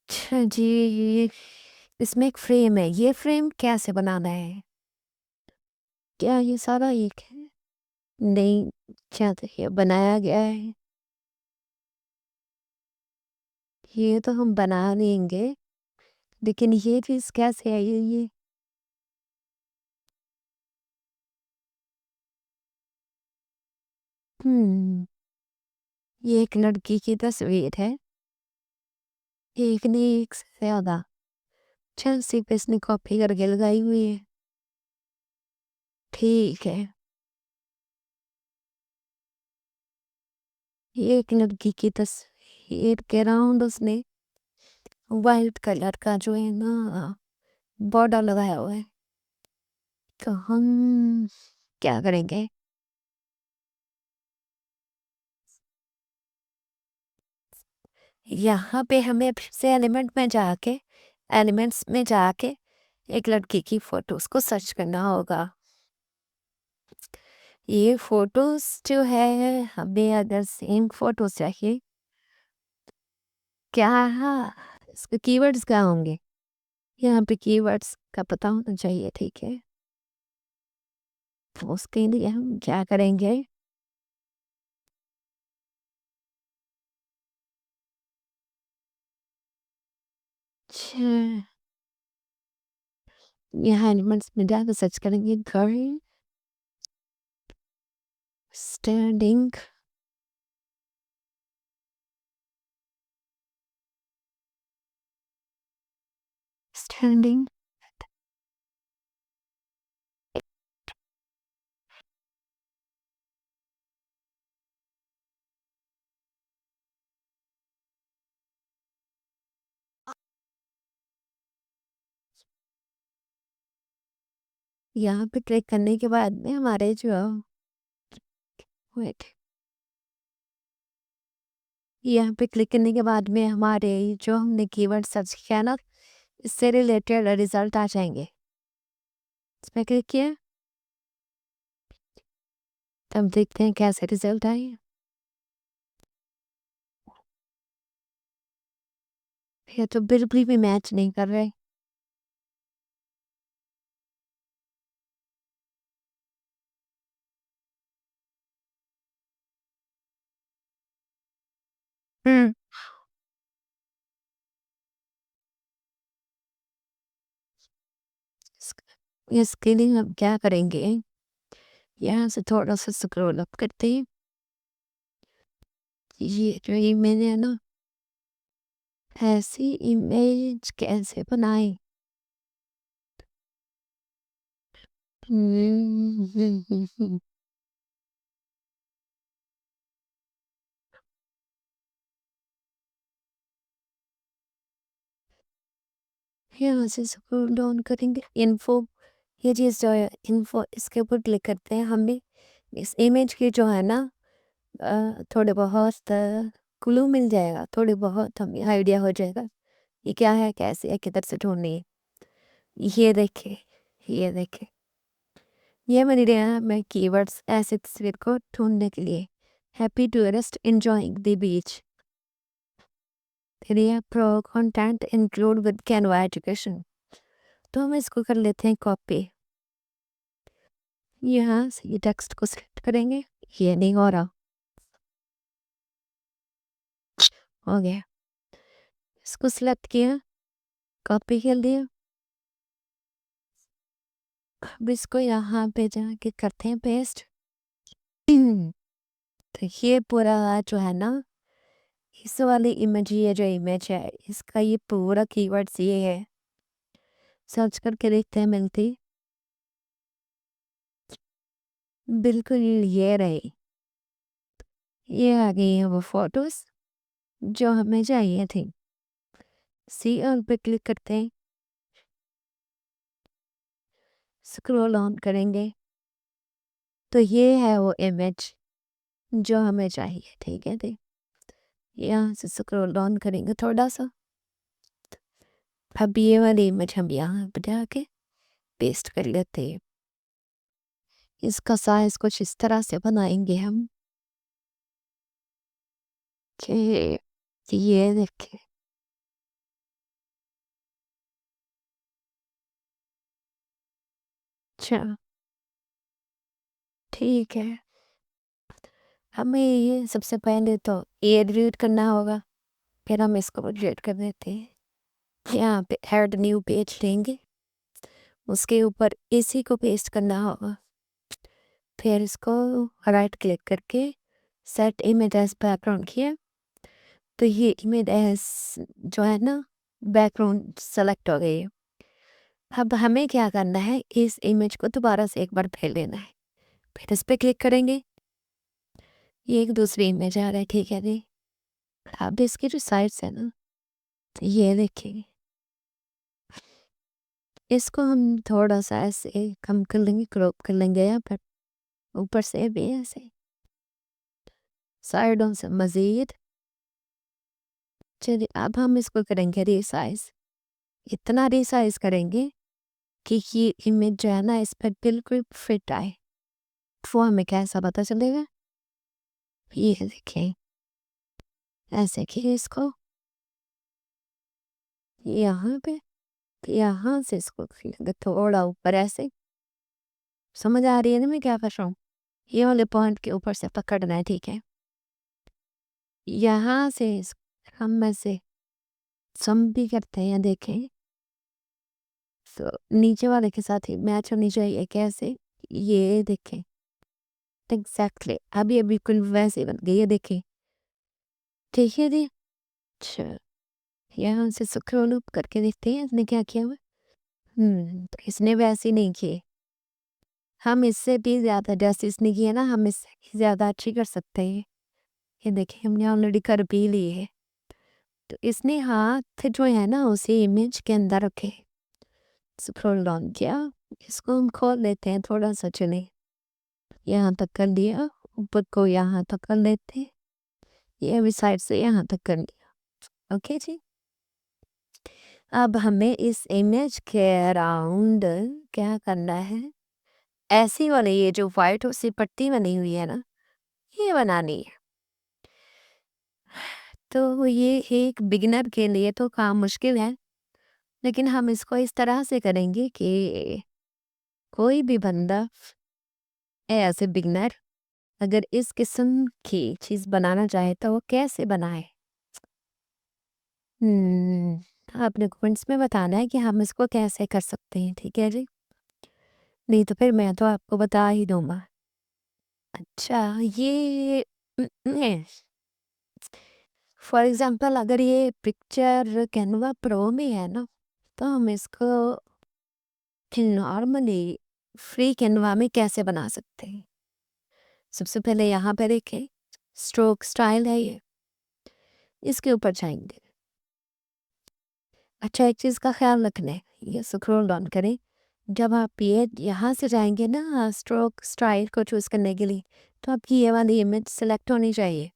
अच्छा जी, इसमें एक फ्रेम है, ये फ्रेम कैसे बनाना है? क्या ये सारा एक है? नहीं, क्या तो ये बनाया गया है, ये तो हम बना लेंगे, लेकिन ये चीज़ कैसे है ये? हम्म, ये एक लड़की की तस्वीर है, एक नहीं एक से ज़्यादा, चेल्सी पे इसने कॉपी करके लगाई हुई है। ठीक है, ये एक लड़की की तस्वीर के राउंड उसने वाइट कलर का जो है ना बॉर्डर लगाया हुआ है, तो हम क्या करेंगे? यहाँ पे हमें फिर से एलिमेंट्स में जाके एक लड़की की फोटोज को सर्च करना होगा। ये फोटोज जो है, हमें अगर सेम फोटोज चाहिए, क्या इसके कीवर्ड्स क्या होंगे? यहाँ पे कीवर्ड्स का पता होना चाहिए, ठीक है। तो उसके लिए हम क्या करेंगे? अच्छा, यहाँ एलिमेंट्स में जाकर सर्च करेंगे गर्ल स्टैंडिंग, स्टैंडिंग, यहाँ पे क्लिक करने के बाद में हमारे जो वेट, यहाँ पे क्लिक करने के बाद में हमारे जो हमने कीवर्ड सर्च किया ना, इससे रिलेटेड रिजल्ट आ जाएंगे। इस पर क्लिक किया, तब देखते हैं कैसे रिजल्ट आए। ये तो बिल्कुल भी मैच नहीं कर रहे। हुँ। इसक इसके लिए हम क्या करेंगे, यहाँ से थोड़ा-सा स्क्रॉल अप करते हैं। ये जो इमेज है ना, ऐसी इमेज कैसे बनाएँ? यहाँ से स्क्रॉल डाउन करेंगे, इन्फो, ये चीज़ जो है इन्फो, इसके ऊपर क्लिक करते हैं। हमें इस इमेज की जो है ना थोड़े बहुत क्लू मिल जाएगा, थोड़ी बहुत हमें आइडिया हो जाएगा, ये क्या है, कैसे है, किधर से ढूँढनी है। ये देखिए, ये देखिए, ये मैंने लिया मैं कीवर्ड्स ऐसे तस्वीर को ढूँढने के लिए। Happy tourist enjoying the beach. फिर ये pro content include with Canva education. तो हम इसको कर लेते हैं कॉपी। यहाँ से ये टेक्स्ट को सिलेक्ट करेंगे, ये नहीं हो रहा, हो गया। इसको सिलेक्ट किया, कॉपी कर दिया। अब इसको यहाँ पे जाके करते हैं पेस्ट। तो ये पूरा जो है ना, इस वाली इमेज, ये जो इमेज है इसका ये पूरा कीवर्ड्स ये है। सर्च करके देखते हैं मिलती, बिल्कुल ये रही। ये आ गई है वो फोटोज जो हमें चाहिए थी। सी ऑल पे क्लिक करते हैं, स्क्रॉल ऑन करेंगे तो ये है वो इमेज जो हमें चाहिए। ठीक है, देख, यहाँ से स्क्रॉल डाउन करेंगे थोड़ा सा। अब ये वाली इमेज हम यहाँ पे जाके पेस्ट कर लेते हैं। इसका साइज कुछ इस तरह से बनाएंगे हम कि ये देखिए, अच्छा, ठीक है। हमें ये सबसे पहले तो ये एडिट करना होगा, फिर हम इसको एडिट कर देते हैं। यहाँ पे ऐड न्यू पेज लेंगे, उसके ऊपर इसी को पेस्ट करना होगा। फिर इसको राइट क्लिक करके सेट इमेज एज बैकग्राउंड किया, तो ये इमेज एज जो है ना बैकग्राउंड सेलेक्ट हो गई है। अब हमें क्या करना है, इस इमेज को दोबारा से एक बार फेर लेना है। फिर इस पे क्लिक करेंगे, ये एक दूसरी इमेज आ रहा है। ठीक है जी, अब इसकी जो साइड्स है ना, ये देखिए, इसको हम थोड़ा सा ऐसे कम कर लेंगे, क्रॉप कर लेंगे, या फिर ऊपर से भी ऐसे साइडों से मज़ीद। चलिए अब हम इसको करेंगे रीसाइज़, इतना रीसाइज़ करेंगे कि ये इमेज जो है ना इस पर बिल्कुल फिट आए। वो हमें कैसा पता चलेगा, ये देखें, ऐसे कि इसको यहाँ पे, यहाँ से इसको खींचेंगे थोड़ा ऊपर ऐसे। समझ आ रही है ना मैं क्या कर रहा हूँ? ये वाले पॉइंट के ऊपर से पकड़ना है, ठीक है। यहाँ से हम में से सम भी करते हैं, देखें, तो नीचे वाले के साथ ही मैच होनी चाहिए। कैसे, ये देखें, एग्जैक्टली अभी अभी बिल्कुल वैसे बन गई है, देखें। ठीक है जी, अच्छा, यहाँ से स्क्रॉल अप करके देखते हैं इसने क्या किया हुआ। तो इसने वैसे नहीं किए, हम इससे भी ज़्यादा जैसे इसने किया ना, हम इससे भी ज़्यादा अच्छी कर सकते हैं। ये देखिए हमने ऑलरेडी कर भी ली है। तो इसने हाथ जो है ना उसी इमेज के अंदर रखे, स्क्रॉल डाउन किया, इसको हम खोल लेते हैं थोड़ा सा, चले यहाँ तक कर दिया, ऊपर को यहाँ तक कर लेते हैं, ये भी साइड से यहाँ तक कर लिया। ओके जी, अब हमें इस इमेज के अराउंड क्या करना है, ऐसी वाली ये जो वाइट सी पट्टी बनी हुई है ना, ये बनानी है। तो ये एक बिगिनर के लिए तो काम मुश्किल है, लेकिन हम इसको इस तरह से करेंगे कि कोई भी बंदा एज ए बिगिनर अगर इस किस्म की चीज़ बनाना चाहे तो वो कैसे बनाए। आपने कमेंट्स में बताना है कि हम इसको कैसे कर सकते हैं, ठीक है जी? नहीं तो फिर मैं तो आपको बता ही दूँगा। अच्छा, ये फॉर एग्ज़ाम्पल अगर ये पिक्चर कैनवा प्रो में है ना, तो हम इसको नॉर्मली फ्री कैनवा में कैसे बना सकते हैं? सबसे पहले यहाँ पे देखें, स्ट्रोक स्टाइल है ये, इसके ऊपर जाएँगे। अच्छा, एक चीज़ का ख़्याल रखना है, ये स्क्रॉल डाउन करें। जब आप ये यहाँ से जाएँगे ना स्ट्रोक स्टाइल को चूज़ करने के लिए, तो आपकी ये वाली इमेज सेलेक्ट होनी चाहिए।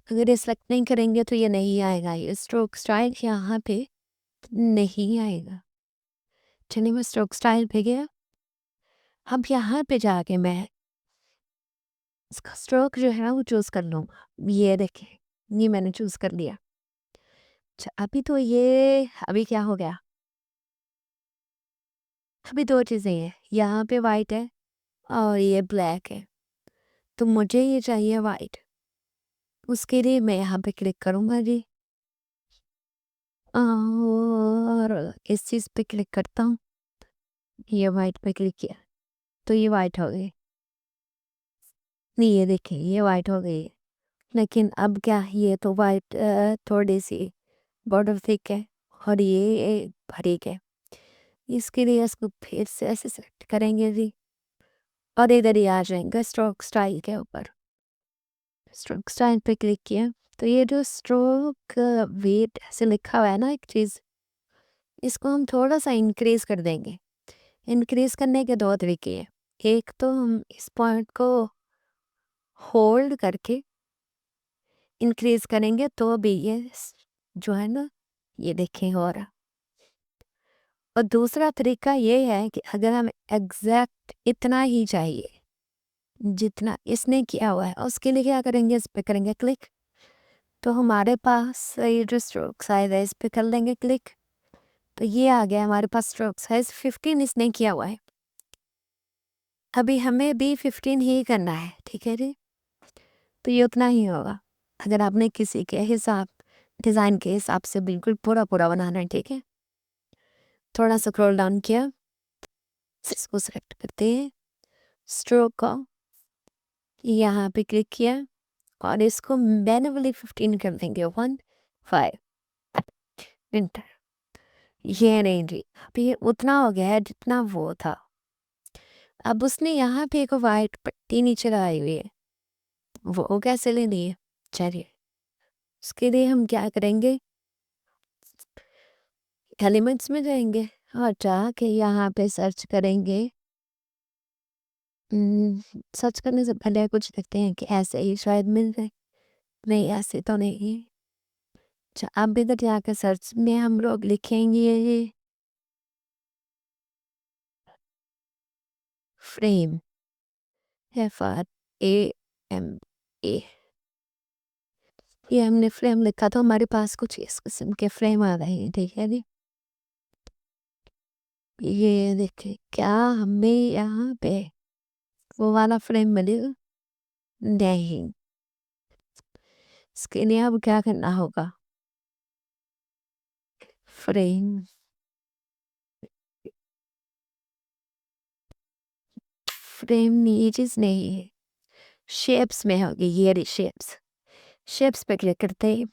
अगर ये सेलेक्ट नहीं करेंगे तो ये नहीं आएगा, ये स्ट्रोक स्टाइल यहाँ पे नहीं आएगा। चलिए मैं स्ट्रोक स्टाइल पे गया, अब यहाँ पे जाके मैं इसका स्ट्रोक जो है वो चूज़ कर लूँगा। ये देखें, ये मैंने चूज़ कर लिया। अच्छा, अभी तो ये अभी क्या हो गया? अभी 2 चीज़ें हैं, यहाँ पे वाइट है और ये ब्लैक है, तो मुझे ये चाहिए वाइट। उसके लिए मैं यहाँ पे क्लिक करूँगा जी, और इस चीज़ पे क्लिक करता हूँ, ये वाइट पे क्लिक किया, तो ये वाइट हो गई। नहीं, ये देखिए ये वाइट हो गई है। लेकिन अब क्या, ये तो वाइट थोड़ी-सी बॉर्डर थिक है और ये बारीक है। इसके लिए इसको फिर से ऐसे सेलेक्ट करेंगे जी, और इधर ही आ जाएँगे स्ट्रोक स्टाइल के ऊपर। स्ट्रोक स्टाइल पे क्लिक किया, तो ये जो स्ट्रोक वेट ऐसे लिखा हुआ है ना एक चीज़, इसको हम थोड़ा-सा इंक्रीज़ कर देंगे। इंक्रीज़ करने के 2 तरीके हैं। एक तो हम इस पॉइंट को होल्ड करके इंक्रीज़ करेंगे तो भी ये जो है ना, ये देखें हो रहा। और दूसरा तरीका ये है कि अगर हमें एग्ज़ैक्ट इतना ही चाहिए, जितना इसने किया हुआ है, उसके लिए क्या करेंगे, इस पे करेंगे क्लिक, तो हमारे पास ये जो स्ट्रोक साइज़ है इस पे कर लेंगे क्लिक, तो ये आ गया हमारे पास स्ट्रोक साइज़ 15 इसने किया हुआ है। अभी हमें भी 15 ही करना है, ठीक है जी? तो ये उतना ही होगा। अगर आपने किसी के हिसाब डिज़ाइन के हिसाब से बिल्कुल पूरा-पूरा बनाना है, ठीक है? थोड़ा स्क्रॉल डाउन किया, इसको सेलेक्ट करते हैं, स्ट्रोक को यहाँ पे क्लिक किया और इसको मैन्युअली 15 कर देंगे, 1 5 एंटर। ये नहीं जी, अभी ये उतना हो गया है जितना वो था। अब उसने यहाँ पे एक वाइट पट्टी नीचे लगाई हुई है, वो कैसे लेनी है? चलिए, उसके लिए हम क्या करेंगे, एलिमेंट्स में जाएंगे और जाके यहाँ पे सर्च करेंगे। सर्च करने से पहले कुछ देखते हैं कि ऐसे ही शायद मिल जाए। नहीं, ऐसे तो नहीं। अच्छा, अब इधर जाकर सर्च में हम लोग लिखेंगे फ्रेम, FRAME। ये हमने फ्रेम लिखा तो हमारे पास कुछ इस किस्म के फ्रेम आ रहे हैं, ठीक है जी? ये देखिए, क्या हमें यहाँ पे वो वाला फ्रेम मिलेगा? नहीं। इसके लिए अब क्या करना होगा? फ्रेम, फ्रेम ये चीज़ नहीं है, शेप्स में होगी, ये रही शेप्स। शेप्स पे क्लिक करते हैं,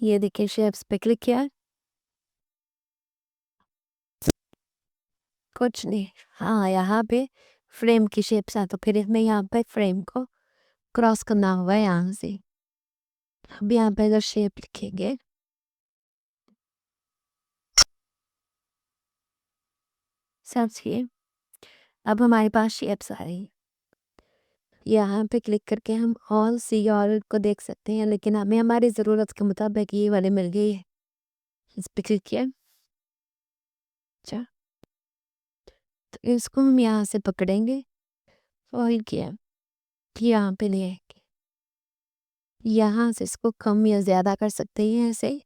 ये देखिए शेप्स पे क्लिक किया, कुछ नहीं। हाँ, यहाँ पे फ्रेम की शेप्स है, तो फिर इसमें यहाँ पे फ्रेम को क्रॉस करना होगा यहाँ से। अब यहाँ पे अगर शेप लिखेंगे, सर्च किए, अब हमारे पास शेप्स आ रही हैं। यहाँ पे क्लिक करके हम ऑल सी ऑल को देख सकते हैं, लेकिन हमें हमारी ज़रूरत के मुताबिक ये वाले मिल गई है। इस पे क्लिक किया, अच्छा, तो इसको हम यहाँ से पकड़ेंगे और किया, यहाँ पे ले आएंगे, यहाँ से इसको कम या ज़्यादा कर सकते हैं ऐसे,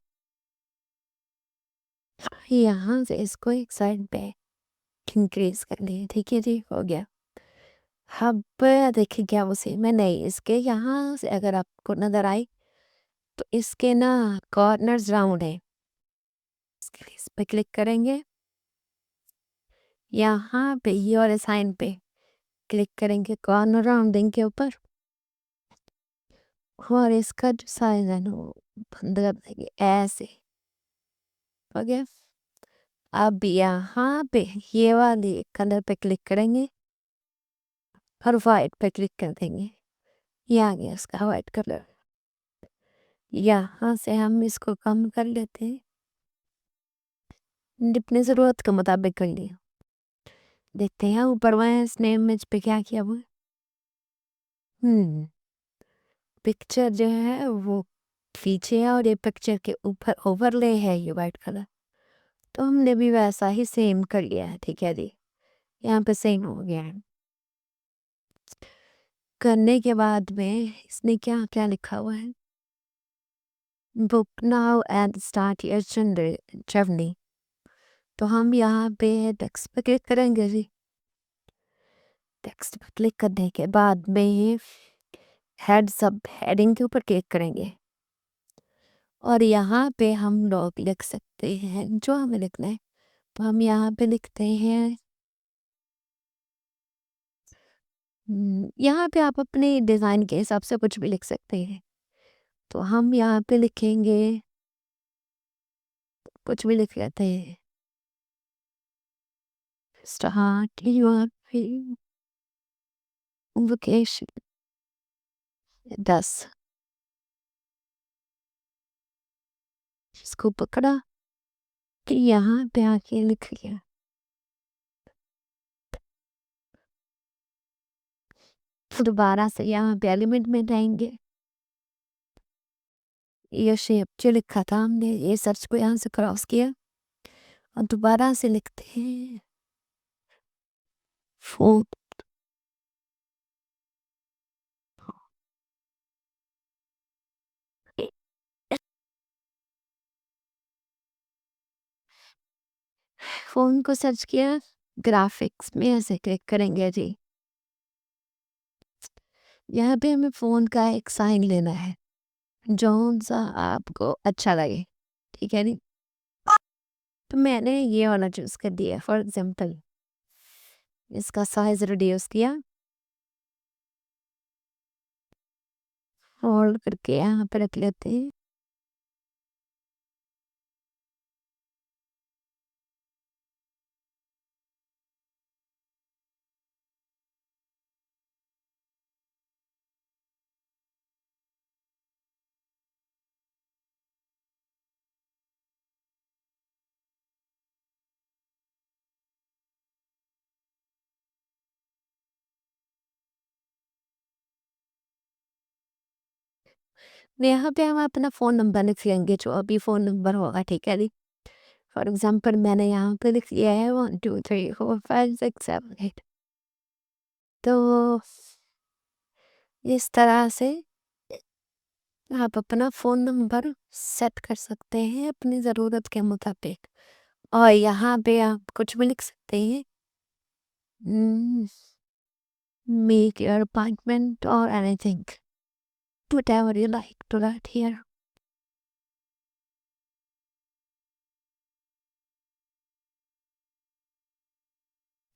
यहाँ से इसको एक साइड पे इंक्रीज कर लिए, ठीक है जी, हो गया। अब देखिए क्या उसे मैं नहीं, इसके यहाँ से अगर आपको नज़र आए तो इसके ना कॉर्नर्स राउंड है, इस पे क्लिक करेंगे, यहाँ पे ये और साइन पे क्लिक करेंगे कॉर्नर राउंडिंग के ऊपर और इसका जो साइज है ना वो बंद कर देंगे ऐसे। ओके, अब यहाँ पे ये वाली कलर पे क्लिक करेंगे और वाइट पे क्लिक कर देंगे। ये आ गया इसका वाइट कलर। यहाँ से हम इसको कम कर लेते हैं, अपनी ज़रूरत के मुताबिक कर लिया। देखते हैं ऊपर वहाँ इसने इमेज पे क्या किया हुआ है। पिक्चर जो है वो पीछे है और ये पिक्चर के ऊपर ओवरले है ये वाइट कलर। तो हमने भी वैसा ही सेम कर लिया है। ठीक है जी, यहाँ पे सेम हो गया है। करने के बाद में इसने क्या क्या लिखा हुआ है, book now and start your journey. तो हम यहाँ पे टेक्स्ट पे क्लिक करेंगे जी। टेक्स्ट पे क्लिक करने के बाद में हेड सब हेडिंग के ऊपर क्लिक करेंगे और यहाँ पे हम लोग लिख सकते हैं जो हमें लिखना है। तो हम यहाँ पे लिखते हैं, यहाँ पे आप अपने डिज़ाइन के हिसाब से कुछ भी लिख सकते हैं। तो हम यहाँ पे लिखेंगे, कुछ भी लिख लेते हैं, स्टार्ट योर वेकेशन 10। इसको पकड़ा कि यहाँ पे आके लिख लिया। दोबारा से यहाँ पे एलिमेंट में जाएंगे, ये शेप जो लिखा था हमने ये सर्च को यहाँ से क्रॉस किया और दोबारा से लिखते हैं फोन। फोन को सर्च किया, ग्राफिक्स में ऐसे क्लिक करेंगे जी। यहाँ पे हमें फ़ोन का एक साइन लेना है जौन सा आपको अच्छा लगे। ठीक है नी, तो मैंने ये वाला चूज़ कर दिया। फॉर एग्जाम्पल इसका साइज रिड्यूस किया होल्ड करके यहाँ पे रख लेते हैं। यहाँ पे हम अपना फ़ोन नंबर लिख लेंगे जो अभी फ़ोन नंबर होगा। ठीक है नी, फॉर एग्जाम्पल मैंने यहाँ पे लिख लिया है 1 2 3 4 5 6 7 8। तो इस तरह से आप अपना फ़ोन नंबर सेट कर सकते हैं अपनी ज़रूरत के मुताबिक और यहाँ पे आप कुछ भी लिख सकते हैं। मेक योर अपॉइंटमेंट और anything whatever you like to write here.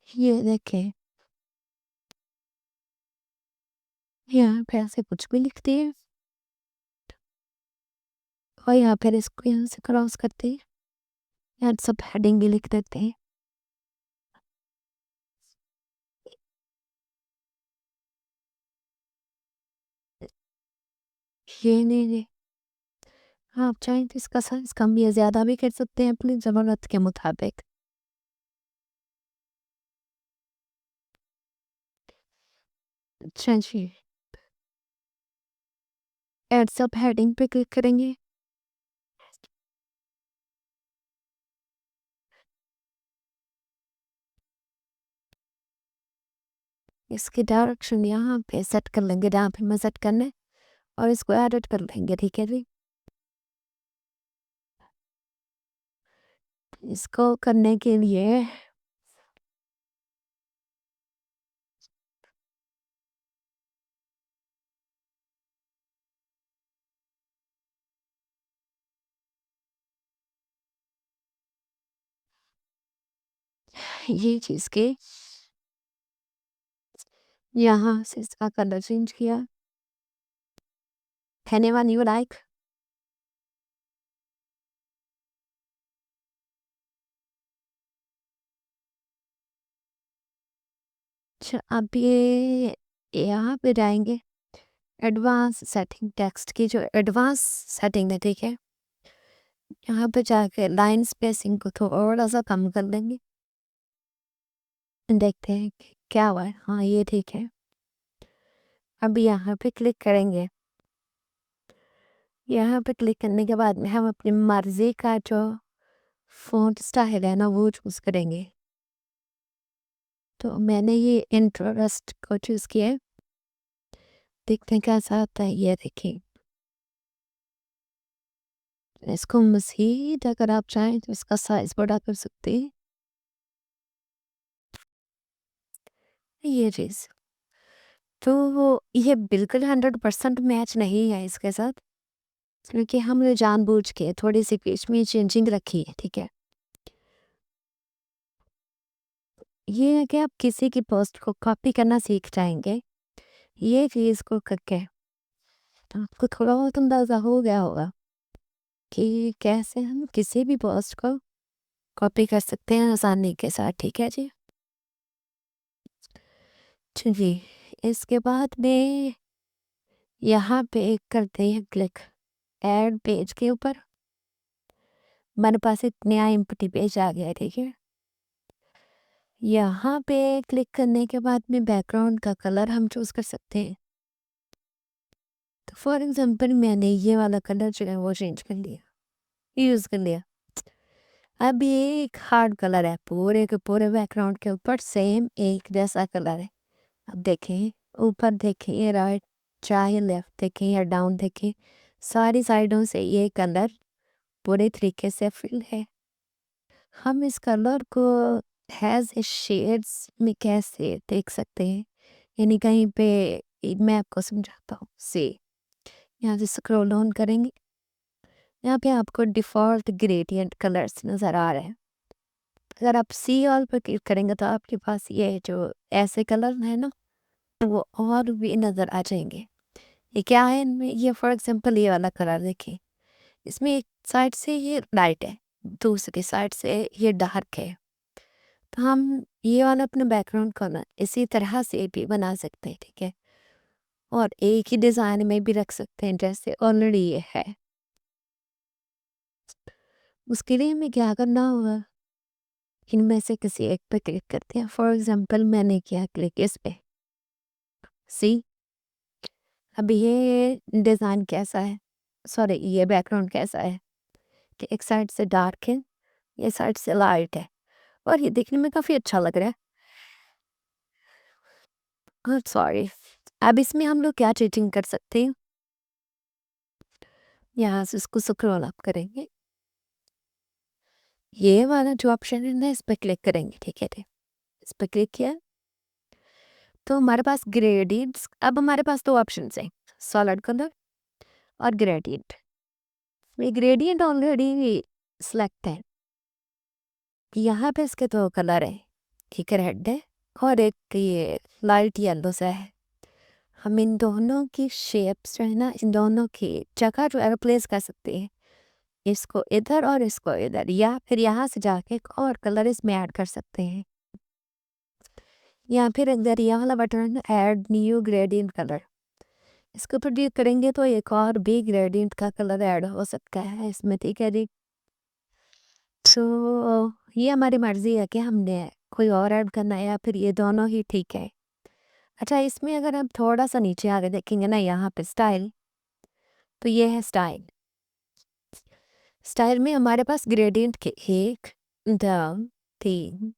ये देखें, यहाँ पे ऐसे कुछ भी लिखते हैं और यहाँ पर इसको यहाँ से क्रॉस करते हैं, यहाँ सब हेडिंग भी लिख देते हैं। ये नहीं, आप चाहें तो इसका साइज कम या ज़्यादा भी कर सकते हैं अपनी ज़रूरत के मुताबिक। अच्छा जी, एड सब हेडिंग पे क्लिक करेंगे। इसकी डायरेक्शन यहाँ पे सेट कर लेंगे जहाँ पे हमें सेट करना है और इसको एडिट कर लेंगे। ठीक है जी, इसको करने के लिए ये चीज़ के यहाँ से इसका कलर चेंज किया। Anyone you like? अच्छा, अब ये यहाँ पे जाएँगे एडवांस सेटिंग, टेक्स्ट की जो एडवांस सेटिंग है, ठीक है? यहाँ पे जाके लाइन स्पेसिंग को थोड़ा-सा कम कर देंगे। देखते हैं कि क्या हुआ है। हाँ, ये ठीक है। अब यहाँ पे क्लिक करेंगे। यहाँ पे क्लिक करने के बाद में हम अपनी मर्ज़ी का जो फ़ॉन्ट स्टाइल है ना, वो चूज़ करेंगे। तो मैंने ये इंटरेस्ट को चूज़ किया है। देखते हैं कैसा आता है। ये देखिए, इसको मज़ीद अगर आप चाहें तो इसका साइज़ बड़ा कर सकते हैं। ये चीज़। तो ये बिल्कुल 100% मैच नहीं है इसके साथ, क्योंकि हमने जानबूझ के थोड़ी-सी बीच में चेंजिंग रखी है, ठीक है? ये है कि आप किसी की पोस्ट को कॉपी करना सीख जाएँगे, ये चीज़ को करके तो आपको थोड़ा बहुत अंदाज़ा हो गया होगा कि कैसे हम किसी भी पोस्ट को कॉपी कर सकते हैं आसानी के साथ, ठीक है जी? जी, इसके बाद में यहाँ पे करते हैं क्लिक ऐड पेज के ऊपर। हमारे पास एक नया एम्प्टी पेज आ गया है, ठीक है? यहाँ पे क्लिक करने के बाद में बैकग्राउंड का कलर हम चूज़ कर सकते हैं। तो फॉर एग्ज़ाम्पल मैंने ये वाला कलर जो है वो चेंज कर लिया, यूज़ कर लिया। अब ये एक हार्ड कलर है, पूरे के पूरे बैकग्राउंड के ऊपर सेम एक जैसा कलर है। अब देखें, ऊपर देखें या राइट, चाहे लेफ्ट देखें या डाउन देखें, सारी साइडों से ये कलर पूरे तरीके से फिल है। हम इस कलर को हैज़ ए शेड्स में कैसे देख सकते हैं, यानी कहीं पे मैं आपको समझाता हूँ। सी यहाँ से स्क्रॉल डाउन करेंगे, यहाँ पे आपको डिफ़ॉल्ट ग्रेडियंट कलर्स नज़र आ रहे हैं। अगर आप सी ऑल पर क्लिक करेंगे तो आपके पास ये जो ऐसे कलर है ना, वो और भी नज़र आ जाएंगे। ये क्या है इनमें, ये फॉर एग्जांपल ये वाला कलर देखिए, इसमें एक साइड से ये लाइट है, दूसरी साइड से ये डार्क है। तो हम ये वाला अपने बैकग्राउंड को ना इसी तरह से भी बना सकते हैं, ठीक है? और एक ही डिज़ाइन में भी रख सकते हैं जैसे ऑलरेडी ये है। उसके लिए हमें क्या करना होगा, इनमें से किसी एक पे क्लिक करते हैं। फॉर एग्जांपल मैंने किया क्लिक इस पे, सी अब ये डिज़ाइन कैसा है, सॉरी ये बैकग्राउंड कैसा है कि एक साइड से डार्क है, ये साइड से लाइट है और ये देखने में काफ़ी अच्छा लग रहा है। सॉरी, अब इसमें हम लोग क्या चेंजिंग कर सकते हैं, यहाँ से इसको स्क्रॉल अप करेंगे, ये वाला जो ऑप्शन है ना इस पर क्लिक करेंगे, ठीक है? इस पर क्लिक किया तो हमारे पास ग्रेडियंट्स, अब हमारे पास दो ऑप्शन हैं, सॉलिड कलर और ग्रेडियंट। ये ग्रेडियंट ऑलरेडी सिलेक्ट है, यहाँ पे इसके दो कलर है, एक रेड है और एक ये लाइट येलो सा है। हम इन दोनों की शेप्स जो है ना, इन दोनों की जगह जो है रिप्लेस कर सकते हैं, इसको इधर और इसको इधर, या फिर यहाँ से जाके एक और कलर इसमें ऐड कर सकते हैं, या फिर इधर ये वाला button add new gradient colour, इसके ऊपर क्लिक करेंगे तो एक और भी ग्रेडियंट का कलर ऐड हो सकता है इसमें, ठीक है जी? तो ये हमारी मर्ज़ी है कि हमने कोई और ऐड करना है या फिर ये दोनों ही ठीक है। अच्छा, इसमें अगर हम थोड़ा-सा नीचे आके देखेंगे ना यहाँ पे स्टाइल, तो ये है स्टाइल। स्टाइल में हमारे पास ग्रेडियंट के 1, 2, 3,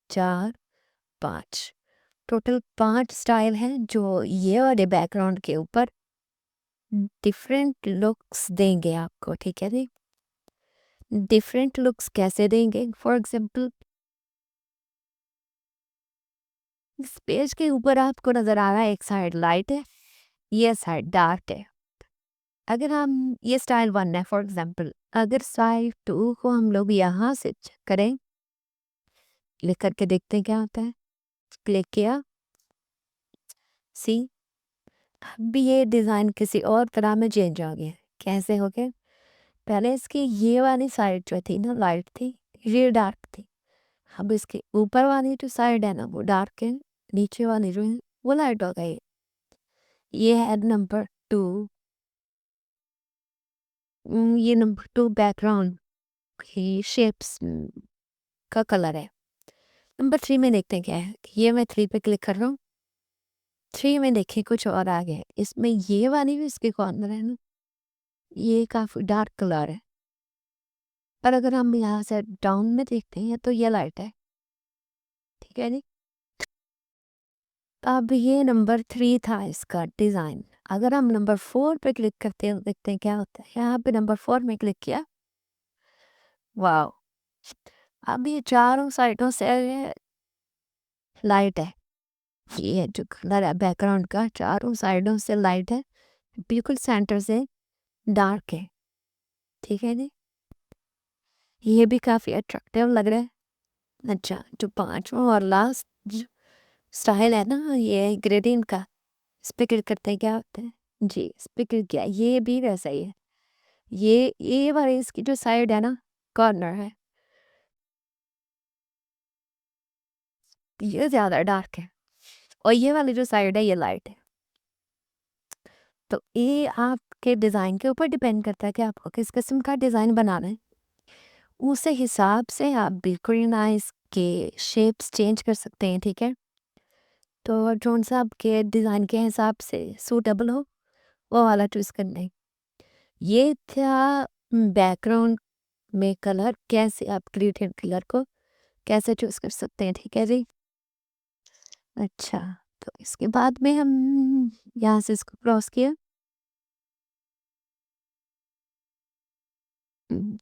4, 5 टोटल 5 स्टाइल हैं जो ये वाले बैकग्राउंड के ऊपर डिफरेंट लुक्स देंगे आपको, ठीक है जी? डिफरेंट लुक्स कैसे देंगे? फॉर एग्ज़ाम्पल इस पेज के ऊपर आपको नज़र आ रहा है एक साइड लाइट है, ये साइड डार्क है। अगर हम ये स्टाइल 1 है फॉर एग्ज़ाम्पल, अगर स्टाइल 2 को हम लोग यहाँ से चेक करें, क्लिक करके देखते हैं क्या होता है। क्लिक किया, सी अभी ये डिज़ाइन किसी और तरह में चेंज हो गया। कैसे हो गया? पहले इसकी ये वाली साइड जो थी ना लाइट थी, ये डार्क थी। अब इसके ऊपर वाली जो साइड है ना वो डार्क है, नीचे वाली जो है वो लाइट हो गई। ये है नंबर 2। ये नंबर 2 बैकग्राउंड की शेप्स का कलर है। नंबर 3 में देखते हैं क्या है। ये मैं 3 पे क्लिक कर रहा हूँ। 3 में देखिए कुछ और आ गया है। इसमें ये वाली भी इसके कॉर्नर है ना, ये काफ़ी डार्क कलर है। पर अगर हम यहाँ से डाउन में देखते हैं तो ये लाइट है। ठीक है जी। अब ये नंबर 3 था इसका डिज़ाइन। अगर हम नंबर 4 पे क्लिक करते हैं देखते हैं क्या होता है। यहाँ पे नंबर 4 में क्लिक किया, वाओ! अब ये चारों साइडों से लाइट है। ये जो कलर है बैकग्राउंड का चारों साइडों से लाइट है, बिल्कुल सेंटर से डार्क है। ठीक है जी। ये भी काफ़ी अट्रैक्टिव लग रहा है। अच्छा, जो पाँचवा और लास्ट जो स्टाइल है ना ये ग्रेडियंट का, इस पे क्लिक करते हैं क्या होता है। जी, इस पे क्लिक किया, ये भी वैसा ही है। ये वाली इसकी जो साइड है ना कॉर्नर है, ये ज़्यादा डार्क है और ये वाली जो साइड है ये लाइट है। तो ये आपके डिज़ाइन के ऊपर डिपेंड करता है कि आपको किस किस्म का डिज़ाइन बनाना है। उस हिसाब से आप बिल्कुल ना इसके शेप्स चेंज कर सकते हैं। ठीक है, तो जोन सा आपके डिज़ाइन के हिसाब से सूटेबल हो वो वाला चूज़ करना है। ये था बैकग्राउंड में कलर, कैसे आप ग्रेडिएंट कलर को कैसे चूज़ कर सकते हैं। ठीक है जी। अच्छा, तो इसके बाद में हम यहाँ से इसको क्रॉस किया,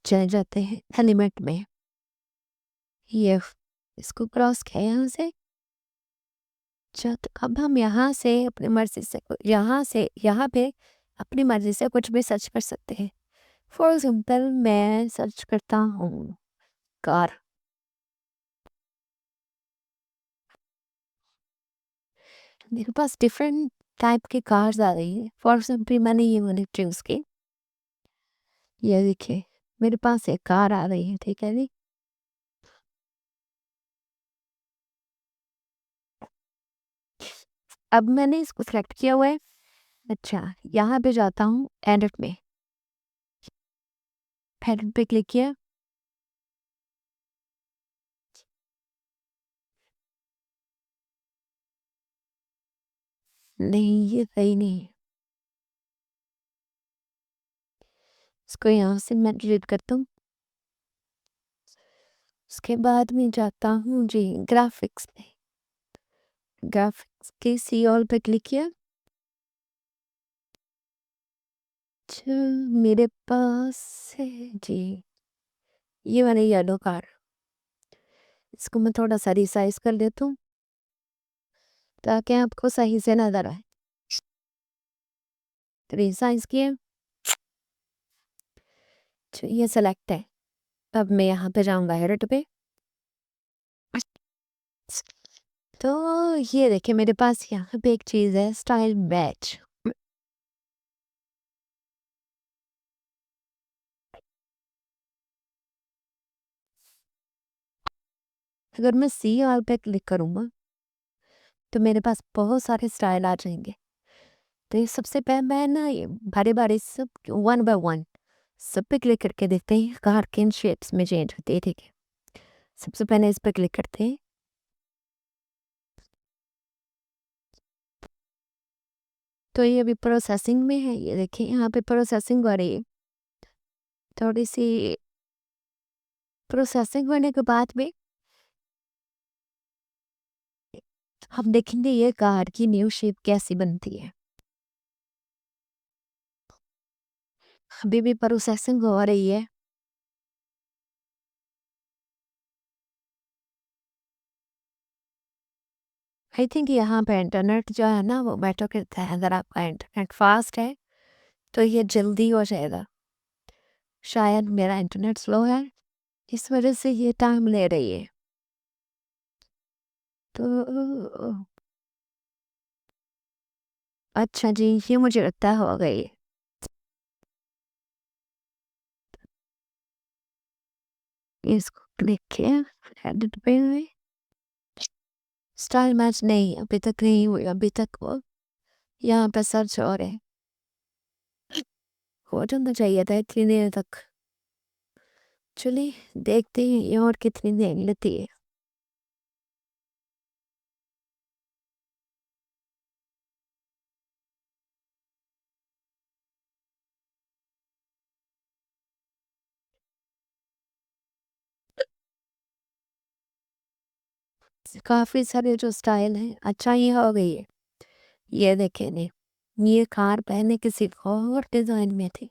चले जाते हैं एलिमेंट में। ये इसको क्रॉस किया यहाँ से। अच्छा, तो अब हम यहाँ से अपनी मर्ज़ी से यहाँ पे अपनी मर्ज़ी से कुछ भी सर्च कर सकते हैं। फॉर एग्ज़ाम्पल मैं सर्च करता हूँ कार। मेरे पास डिफरेंट टाइप की कार्स आ रही हैं। फॉर एग्ज़ाम्पल मैंने ये वाली चूज़ की। ये देखिए, मेरे पास एक कार आ रही है। ठीक है जी। अब मैंने इसको सेलेक्ट किया हुआ है। अच्छा, यहाँ पे जाता हूँ एडिट में। एडिट पे क्लिक किया। नहीं, ये सही नहीं है। इसको यहाँ से मैं डिलीट करता हूँ। उसके बाद मैं जाता हूँ जी ग्राफ़िक्स में। ग्राफ़िक्स के सी ऑल पे क्लिक किया। अच्छा, मेरे पास है जी ये वाली येलो कार। इसको मैं थोड़ा-सा रिसाइज़ कर लेता हूँ ताकि आपको सही से नज़र आए। तो रिसाइज़ किया। अच्छा, ये सेलेक्ट है। अब मैं यहाँ पे जाऊँगा एडिट पे। तो ये देखिए मेरे पास यहाँ पे एक चीज़ है स्टाइल बैच। अगर मैं सी ऑल पे क्लिक करूँगा तो मेरे पास बहुत सारे स्टाइल आ जाएँगे। तो ये सबसे पहले मैं ना ये बारी-बारी सब वन बाय वन सब पे क्लिक करके देखते हैं कार किन शेप्स में चेंज होती है। ठीक है, सबसे पहले इस पे क्लिक करते हैं। तो ये अभी प्रोसेसिंग में है। ये देखिए यहाँ पे प्रोसेसिंग हो रही है। थोड़ी सी प्रोसेसिंग होने के बाद में हम देखेंगे ये कार की न्यू शेप कैसी बनती है। अभी भी प्रोसेसिंग हो रही है। आई थिंक यहाँ पे इंटरनेट जो है ना वो मैटर करता है। अगर आपका इंटरनेट फास्ट है तो ये जल्दी हो जाएगा। शायद मेरा इंटरनेट स्लो है, इस वजह से ये टाइम ले रही है। तो अच्छा जी, ये मुझे लगता है हो गई। इसको क्लिक किया, एडिट पे हुई। स्टाइल मैच नहीं, अभी तक नहीं हुई, अभी तक वो यहाँ पे सर्च हो रहे। हो जाना चाहिए था इतनी देर तक। चलिए देखते हैं ये और कितनी देर लेती है। काफ़ी सारे जो स्टाइल हैं, अच्छा ये हो गई है। ये देखें ने, ये कार पहले किसी और डिज़ाइन में थी,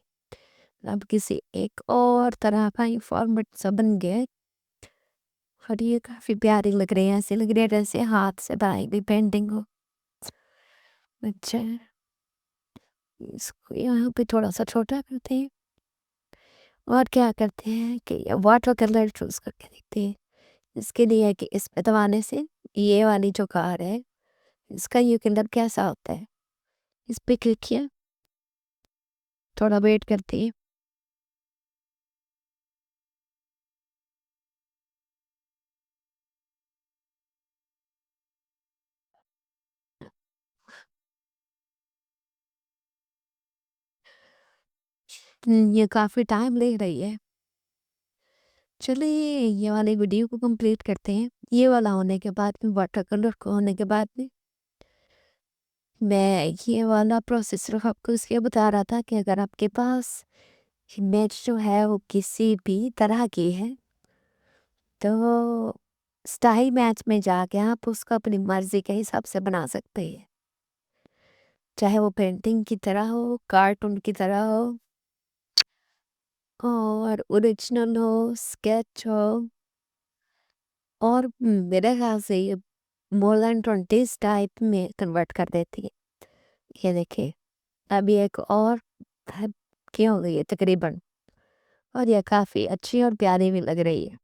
अब किसी एक और तरह का ये फॉर्मेट सा बन गया है। और ये काफ़ी प्यारी लग रही है, ऐसे लग रही है जैसे हाथ से बनाई हुई पेंटिंग हो। अच्छा, इसको यहाँ पे थोड़ा सा छोटा करते हैं और क्या करते हैं कि वाटर कलर चूज़ करके देखते हैं। इसके लिए है कि इस पे दबाने से ये वाली जो कार है, इसका ये कलर कैसा होता है, इस पे क्लिक किया, थोड़ा वेट करते हैं। ये काफ़ी टाइम ले रही है। चलिए ये वाली वीडियो को कंप्लीट करते हैं। ये वाला होने के बाद में, वाटर कलर को होने के बाद में, मैं ये वाला प्रोसेस सिर्फ आपको इसलिए बता रहा था कि अगर आपके पास इमेज जो है वो किसी भी तरह की है, तो स्टाइल मैच में जाके आप उसको अपनी मर्जी के हिसाब से बना सकते हैं। चाहे वो पेंटिंग की तरह हो, कार्टून की तरह हो, और ओरिजिनल हो, स्केच हो, और मेरे ख्याल से ये मोर देन 20 टाइप में कन्वर्ट कर देती है। ये देखिए, अभी एक और है, क्या हो गई है तकरीबन, और ये काफ़ी अच्छी और प्यारी भी लग रही है।